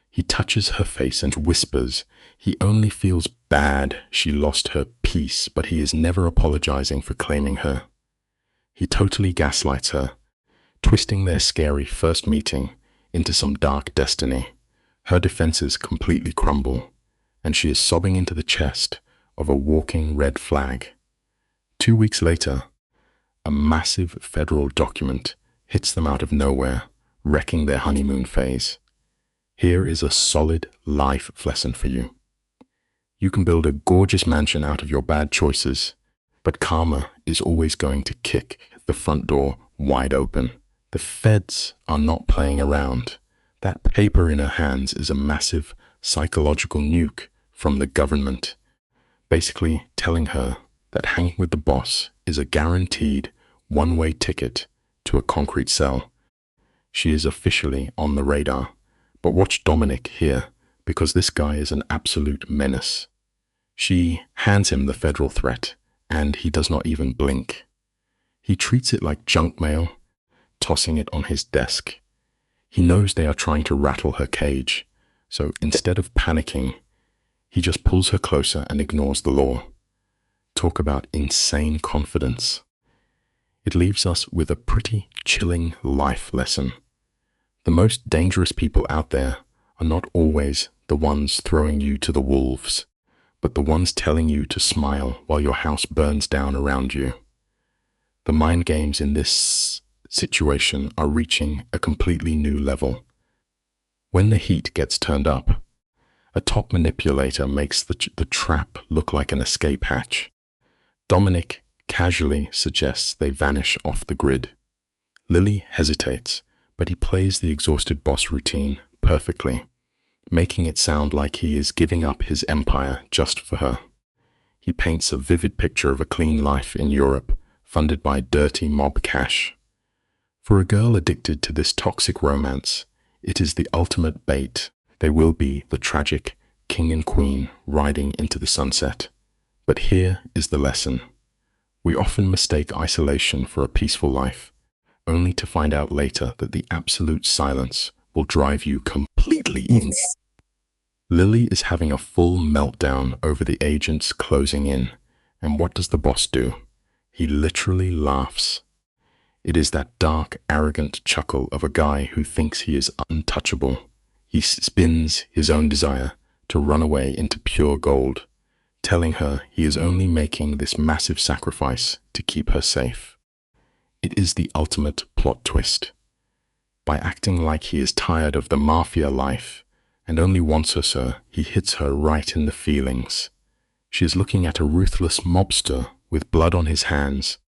S2: He touches her face and whispers he only feels bad she lost her peace, but he is never apologizing for claiming her. He totally gaslights her, twisting their scary first meeting into some dark destiny. Her defenses completely crumble, and she is sobbing into the chest of a walking red flag. 2 weeks later, a massive federal document hits them out of nowhere, wrecking their honeymoon phase. Here is a solid life lesson for you. You can build a gorgeous mansion out of your bad choices, but karma is always going to kick the front door wide open. The feds are not playing around. That paper in her hands is a massive psychological nuke from the government, basically telling her that hanging with the boss is a guaranteed one-way ticket to a concrete cell. She is officially on the radar. But watch Dominic here, because this guy is an absolute menace. She hands him the federal threat, and he does not even blink. He treats it like junk mail, tossing it on his desk. He knows they are trying to rattle her cage, so instead of panicking, he just pulls her closer and ignores the law. Talk about insane confidence. It leaves us with a pretty chilling life lesson. The most dangerous people out there are not always the ones throwing you to the wolves, but the ones telling you to smile while your house burns down around you. The mind games in this situation are reaching a completely new level. When the heat gets turned up, a top manipulator makes the trap look like an escape hatch. Dominic casually suggests they vanish off the grid. Lily hesitates, but he plays the exhausted boss routine perfectly, making it sound like he is giving up his empire just for her. He paints a vivid picture of a clean life in Europe, funded by dirty mob cash. For a girl addicted to this toxic romance, it is the ultimate bait. They will be the tragic king and queen riding into the sunset. But here is the lesson. We often mistake isolation for a peaceful life, only to find out later that the absolute silence will drive you completely insane. Lily is having a full meltdown over the agents closing in, and what does the boss do? He literally laughs. It is that dark, arrogant chuckle of a guy who thinks he is untouchable. He spins his own desire to run away into pure gold, telling her he is only making this massive sacrifice to keep her safe. It is the ultimate plot twist. By acting like he is tired of the Mafia life and only wants her so, he hits her right in the feelings. She is looking at a ruthless mobster with blood on his hands,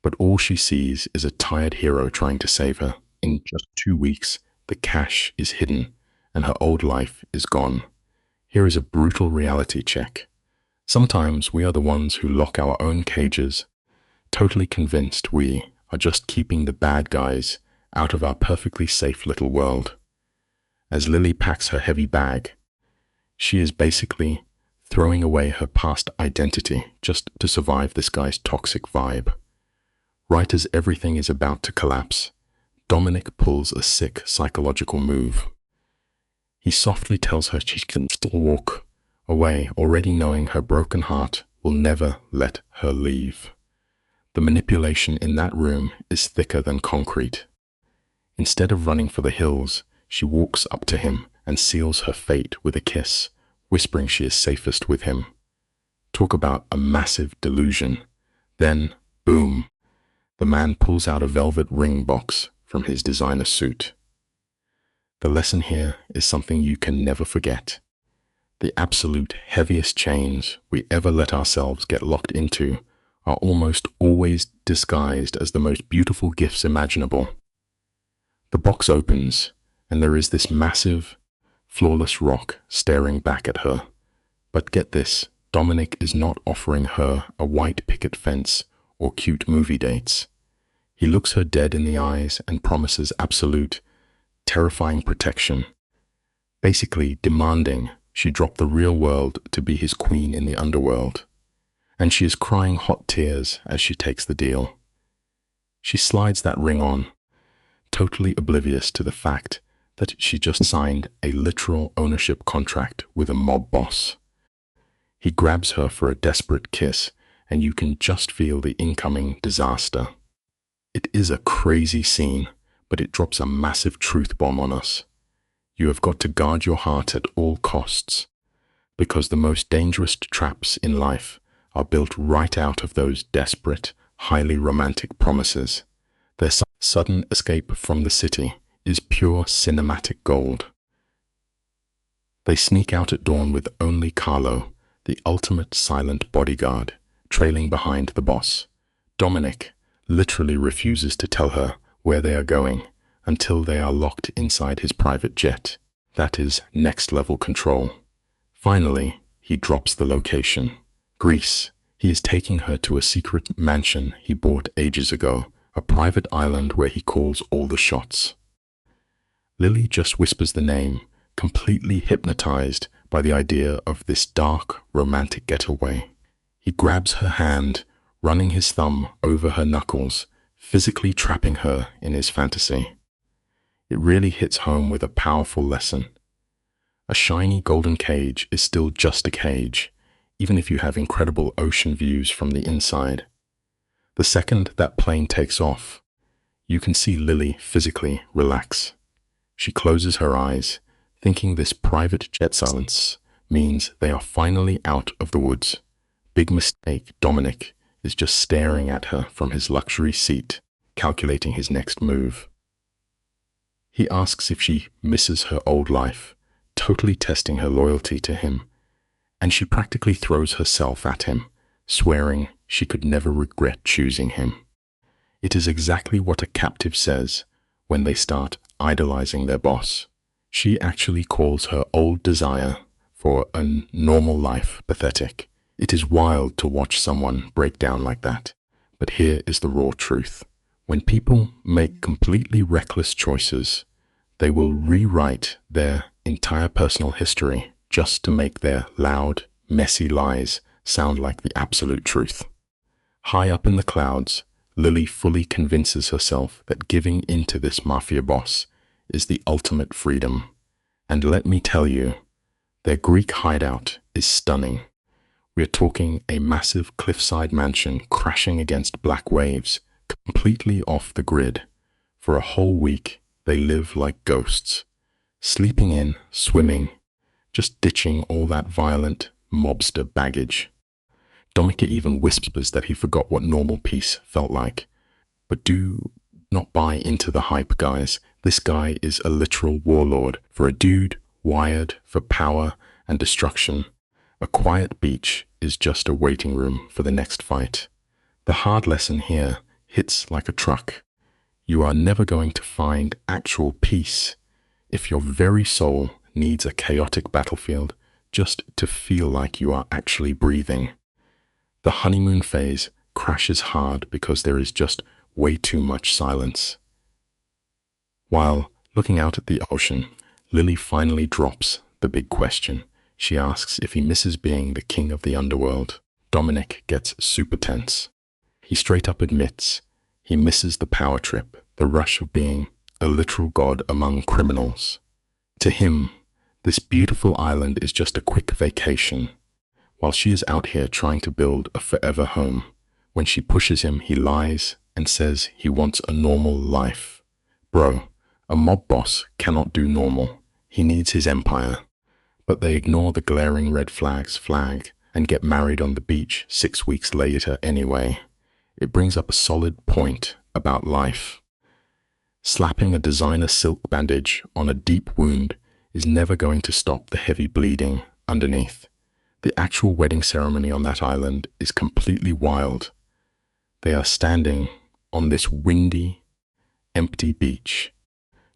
S2: but all she sees is a tired hero trying to save her. In just 2 weeks, the cash is hidden and her old life is gone. Here is a brutal reality check. Sometimes we are the ones who lock our own cages, totally convinced we are just keeping the bad guys out of our perfectly safe little world. As Lily packs her heavy bag, she is basically throwing away her past identity just to survive this guy's toxic vibe. Right as everything is about to collapse, Dominic pulls a sick psychological move. He softly tells her she can still walk away, already knowing her broken heart will never let her leave. The manipulation in that room is thicker than concrete. Instead of running for the hills, she walks up to him and seals her fate with a kiss, whispering she is safest with him. Talk about a massive delusion. Then, boom, the man pulls out a velvet ring box from his designer suit. The lesson here is something you can never forget. The absolute heaviest chains we ever let ourselves get locked into are almost always disguised as the most beautiful gifts imaginable. The box opens, and there is this massive, flawless rock staring back at her. But get this, Dominic is not offering her a white picket fence or cute movie dates. He looks her dead in the eyes and promises absolute, terrifying protection, basically demanding she drop the real world to be his queen in the underworld. And she is crying hot tears as she takes the deal. She slides that ring on, totally oblivious to the fact that she just signed a literal ownership contract with a mob boss. He grabs her for a desperate kiss, and you can just feel the incoming disaster. It is a crazy scene, but it drops a massive truth bomb on us. You have got to guard your heart at all costs, because the most dangerous traps in life are built right out of those desperate, highly romantic promises. Their sudden escape from the city is pure cinematic gold. They sneak out at dawn with only Carlo, the ultimate silent bodyguard, trailing behind the boss. Dominic literally refuses to tell her where they are going until they are locked inside his private jet. That is next level control. Finally, he drops the location. Greece. He is taking her to a secret mansion he bought ages ago, a private island where he calls all the shots. Lily just whispers the name, completely hypnotized by the idea of this dark, romantic getaway. He grabs her hand, running his thumb over her knuckles, physically trapping her in his fantasy. It really hits home with a powerful lesson. A shiny golden cage is still just a cage, even if you have incredible ocean views from the inside. The second that plane takes off, you can see Lily physically relax. She closes her eyes, thinking this private jet silence means they are finally out of the woods. Big mistake. Dominic is just staring at her from his luxury seat, calculating his next move. He asks if she misses her old life, totally testing her loyalty to him, and she practically throws herself at him, swearing she could never regret choosing him. It is exactly what a captive says when they start idolizing their boss. She actually calls her old desire for a normal life pathetic. It is wild to watch someone break down like that. But here is the raw truth. When people make completely reckless choices, they will rewrite their entire personal history just to make their loud, messy lies sound like the absolute truth. High up in the clouds, Lily fully convinces herself that giving into this mafia boss is the ultimate freedom. And let me tell you, their Greek hideout is stunning. We are talking a massive cliffside mansion crashing against black waves, completely off the grid. For a whole week, they live like ghosts, sleeping in, swimming, just ditching all that violent mobster baggage. Dominic even whispers that he forgot what normal peace felt like. But do not buy into the hype, guys. This guy is a literal warlord. For a dude wired for power and destruction, a quiet beach is just a waiting room for the next fight. The hard lesson here hits like a truck. You are never going to find actual peace if your very soul needs a chaotic battlefield just to feel like you are actually breathing. The honeymoon phase crashes hard because there is just way too much silence. While looking out at the ocean, Lily finally drops the big question. She asks if he misses being the king of the underworld. Dominic gets super tense. He straight up admits he misses the power trip, the rush of being a literal god among criminals. To him, this beautiful island is just a quick vacation, while she is out here trying to build a forever home. When she pushes him, he lies and says he wants a normal life. Bro, a mob boss cannot do normal. He needs his empire. But they ignore the glaring red flag and get married on the beach 6 weeks later anyway. It brings up a solid point about life. Slapping a designer silk bandage on a deep wound is never going to stop the heavy bleeding underneath. The actual wedding ceremony on that island is completely wild. They are standing on this windy, empty beach.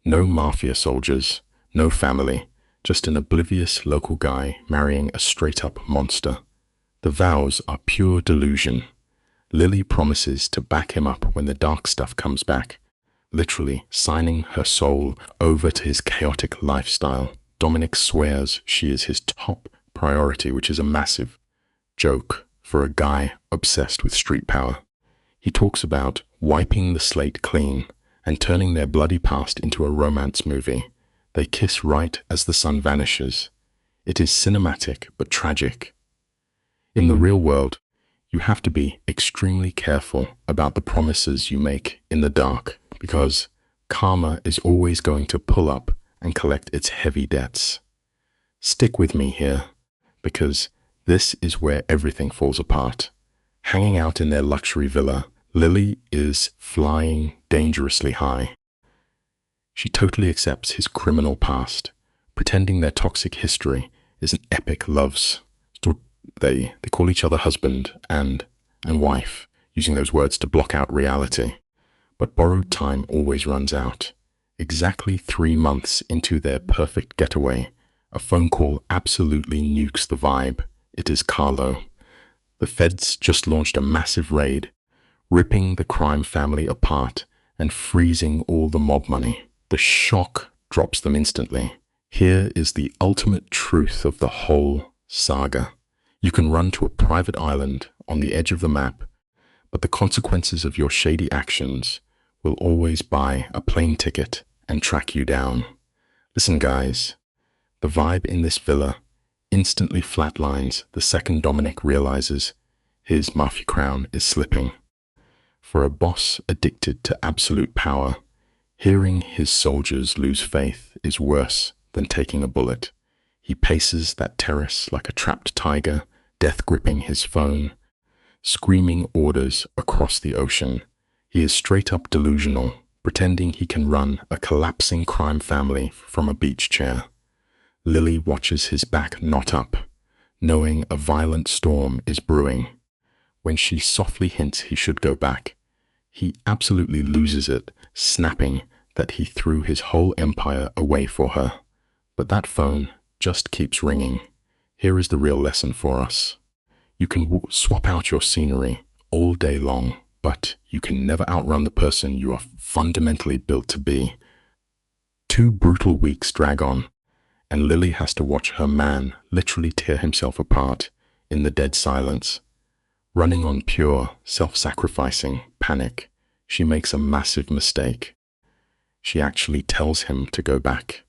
S2: No mafia soldiers, no family, just an oblivious local guy marrying a straight-up monster. The vows are pure delusion. Lily promises to back him up when the dark stuff comes back, literally signing her soul over to his chaotic lifestyle. Dominic swears she is his top priority, which is a massive joke for a guy obsessed with street power. He talks about wiping the slate clean and turning their bloody past into a romance movie. They kiss right as the sun vanishes. It is cinematic but tragic. In the real world, you have to be extremely careful about the promises you make in the dark, because karma is always going to pull up and collect its heavy debts. Stick with me here, because this is where everything falls apart. Hanging out in their luxury villa, Lily is flying dangerously high. She totally accepts his criminal past, pretending their toxic history is an epic love story. They call each other husband and wife, using those words to block out reality. But borrowed time always runs out. Exactly 3 months into their perfect getaway, a phone call absolutely nukes the vibe. It is Carlo. The feds just launched a massive raid, ripping the crime family apart and freezing all the mob money. The shock drops them instantly. Here is the ultimate truth of the whole saga. You can run to a private island on the edge of the map, but the consequences of your shady actions will always buy a plane ticket and track you down. Listen, guys, the vibe in this villa instantly flatlines the second Dominic realizes his Mafia crown is slipping. For a boss addicted to absolute power, hearing his soldiers lose faith is worse than taking a bullet. He paces that terrace like a trapped tiger, death gripping his phone, screaming orders across the ocean. He is straight up delusional, pretending he can run a collapsing crime family from a beach chair. Lily watches his back knot up, knowing a violent storm is brewing. When she softly hints he should go back, he absolutely loses it, snapping that he threw his whole empire away for her. But that phone just keeps ringing. Here is the real lesson for us. You can swap out your scenery all day long, but you can never outrun the person you are fundamentally built to be. 2 brutal weeks drag on, and Lily has to watch her man literally tear himself apart in the dead silence. Running on pure, self-sacrificing panic, she makes a massive mistake. She actually tells him to go back.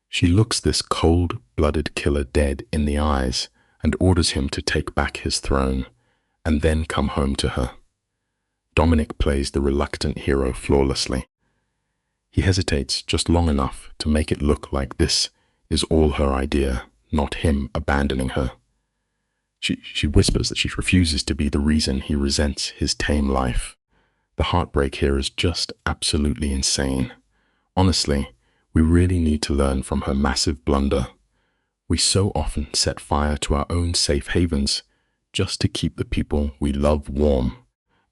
S2: She looks this cold-blooded killer dead in the eyes and orders him to take back his throne and then come home to her. Dominic plays the reluctant hero flawlessly. He hesitates just long enough to make it look like this is all her idea, not him abandoning her. She whispers that she refuses to be the reason he resents his tame life. The heartbreak here is just absolutely insane. Honestly, we really need to learn from her massive blunder. We so often set fire to our own safe havens just to keep the people we love warm,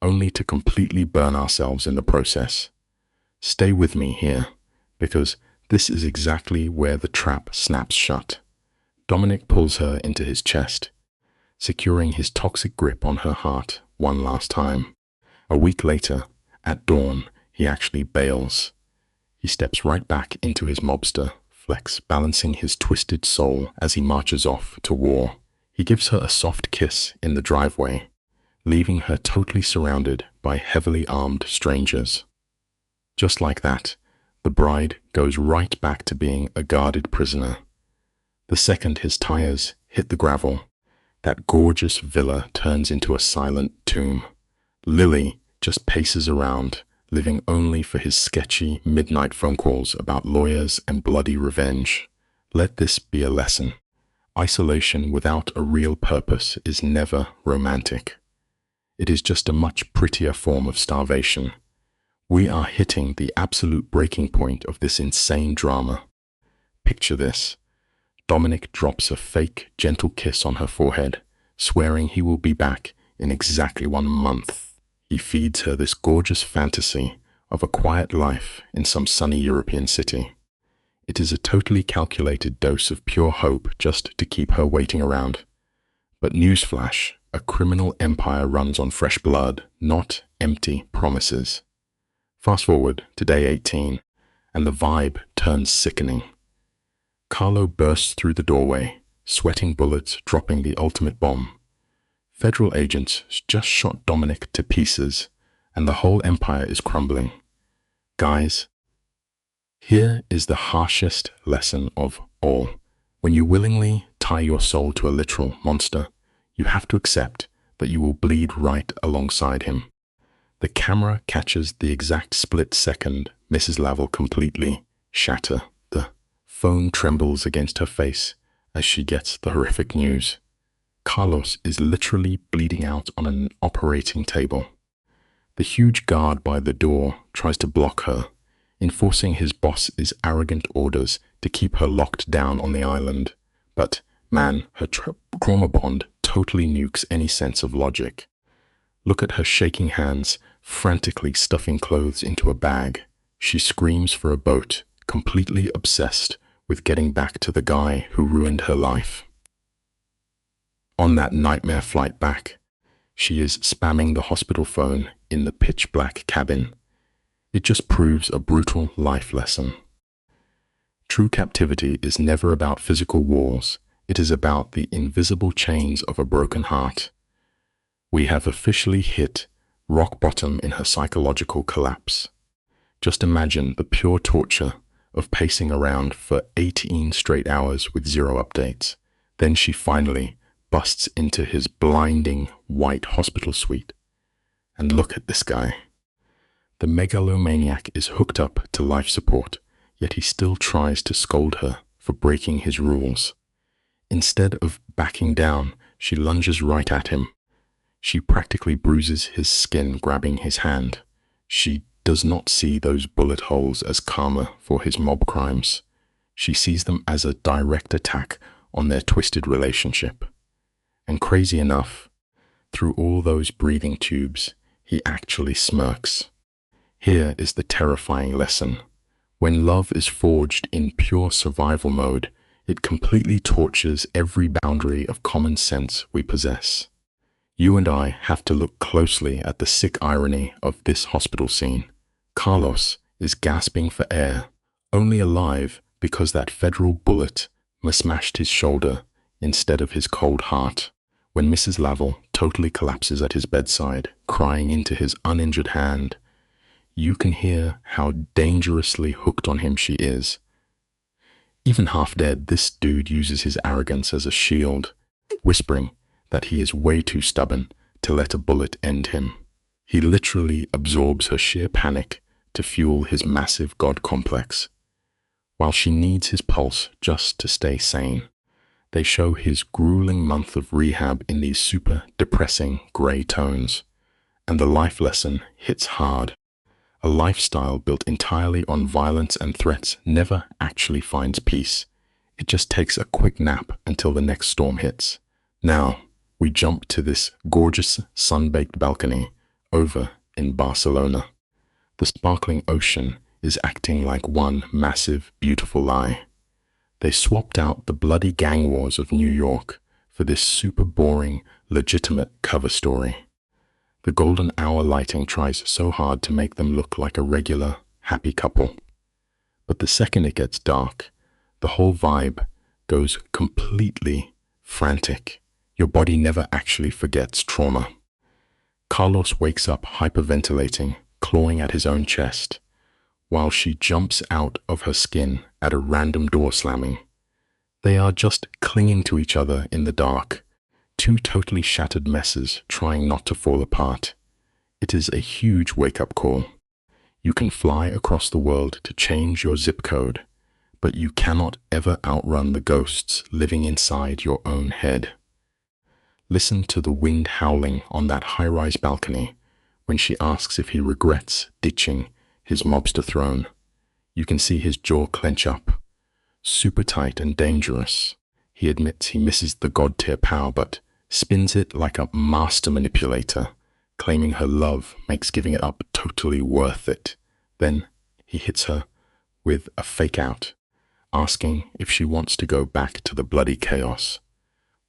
S2: only to completely burn ourselves in the process. Stay with me here, because this is exactly where the trap snaps shut. Dominic pulls her into his chest, securing his toxic grip on her heart one last time. A week later, at dawn, he actually bails. He steps right back into his mobster flex, balancing his twisted soul as he marches off to war. He gives her a soft kiss in the driveway, leaving her totally surrounded by heavily armed strangers. Just like that, the bride goes right back to being a guarded prisoner. The second his tires hit the gravel, that gorgeous villa turns into a silent tomb. Lily just paces around, living only for his sketchy midnight phone calls about lawyers and bloody revenge. Let this be a lesson. Isolation without a real purpose is never romantic. It is just a much prettier form of starvation. We are hitting the absolute breaking point of this insane drama. Picture this. Dominic drops a fake, gentle kiss on her forehead, swearing he will be back in exactly 1 month. He feeds her this gorgeous fantasy of a quiet life in some sunny European city. It is a totally calculated dose of pure hope just to keep her waiting around. But newsflash, a criminal empire runs on fresh blood, not empty promises. Fast forward to day 18, and the vibe turns sickening. Carlo bursts through the doorway, sweating bullets, dropping the ultimate bomb. Federal agents just shot Dominic to pieces, and the whole empire is crumbling. Guys, here is the harshest lesson of all. When you willingly tie your soul to a literal monster, you have to accept that you will bleed right alongside him. The camera catches the exact split second Mrs. Lavelle completely shatter. The phone trembles against her face as she gets the horrific news. Carlos is literally bleeding out on an operating table. The huge guard by the door tries to block her, enforcing his boss's arrogant orders to keep her locked down on the island. But, man, her trauma bond totally nukes any sense of logic. Look at her shaking hands, frantically stuffing clothes into a bag. She screams for a boat, completely obsessed with getting back to the guy who ruined her life. On that nightmare flight back, she is spamming the hospital phone in the pitch-black cabin. It just proves a brutal life lesson. True captivity is never about physical walls. It is about the invisible chains of a broken heart. We have officially hit rock bottom in her psychological collapse. Just imagine the pure torture of pacing around for 18 straight hours with zero updates. Then she finally busts into his blinding white hospital suite. And look at this guy. The megalomaniac is hooked up to life support, yet he still tries to scold her for breaking his rules. Instead of backing down, she lunges right at him. She practically bruises his skin, grabbing his hand. She does not see those bullet holes as karma for his mob crimes. She sees them as a direct attack on their twisted relationship. And crazy enough, through all those breathing tubes, he actually smirks. Here is the terrifying lesson. When love is forged in pure survival mode, it completely tortures every boundary of common sense we possess. You and I have to look closely at the sick irony of this hospital scene. Carlos is gasping for air, only alive because that federal bullet smashed his shoulder instead of his cold heart. When Mrs. Lavelle totally collapses at his bedside, crying into his uninjured hand, you can hear how dangerously hooked on him she is. Even half dead, this dude uses his arrogance as a shield, whispering that he is way too stubborn to let a bullet end him. He literally absorbs her sheer panic to fuel his massive god complex. While she needs his pulse just to stay sane, they show his grueling month of rehab in these super depressing gray tones. And the life lesson hits hard. A lifestyle built entirely on violence and threats never actually finds peace. It just takes a quick nap until the next storm hits. Now, we jump to this gorgeous sun-baked balcony over in Barcelona. The sparkling ocean is acting like one massive, beautiful lie. They swapped out the bloody gang wars of New York for this super boring, legitimate cover story. The golden hour lighting tries so hard to make them look like a regular, happy couple. But the second it gets dark, the whole vibe goes completely frantic. Your body never actually forgets trauma. Carlos wakes up hyperventilating, clawing at his own chest, while she jumps out of her skin at a random door slamming. They are just clinging to each other in the dark, two totally shattered messes trying not to fall apart. It is a huge wake-up call. You can fly across the world to change your zip code, but you cannot ever outrun the ghosts living inside your own head. Listen to the wind howling on that high-rise balcony when she asks if he regrets ditching his mobster throne. You can see his jaw clench up. Super tight and dangerous. He admits he misses the god-tier power, but spins it like a master manipulator, claiming her love makes giving it up totally worth it. Then he hits her with a fake-out, asking if she wants to go back to the bloody chaos.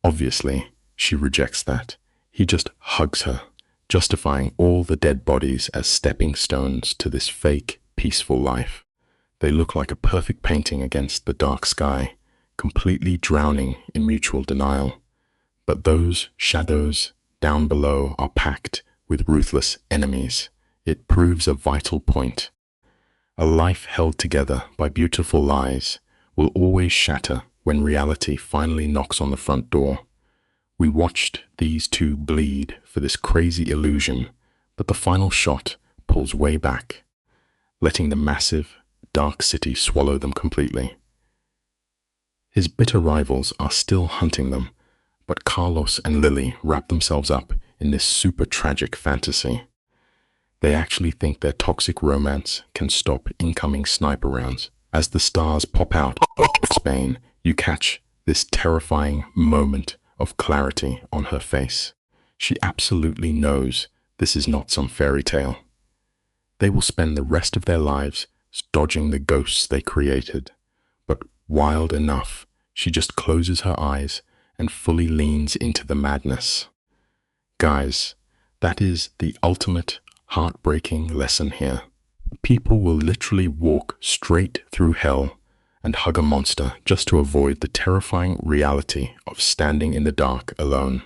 S2: Obviously, she rejects that. He just hugs her, justifying all the dead bodies as stepping stones to this fake, peaceful life. They look like a perfect painting against the dark sky, completely drowning in mutual denial. But those shadows down below are packed with ruthless enemies. It proves a vital point. A life held together by beautiful lies will always shatter when reality finally knocks on the front door. We watched these two bleed for this crazy illusion, but the final shot pulls way back, letting the massive, dark city swallow them completely. His bitter rivals are still hunting them, but Carlos and Lily wrap themselves up in this super tragic fantasy. They actually think their toxic romance can stop incoming sniper rounds. As the stars pop out of Spain, you catch this terrifying moment of clarity on her face. She absolutely knows this is not some fairy tale. They will spend the rest of their lives dodging the ghosts they created. But wild enough, she just closes her eyes and fully leans into the madness. Guys, that is the ultimate heartbreaking lesson here. People will literally walk straight through hell and hug a monster just to avoid the terrifying reality of standing in the dark alone.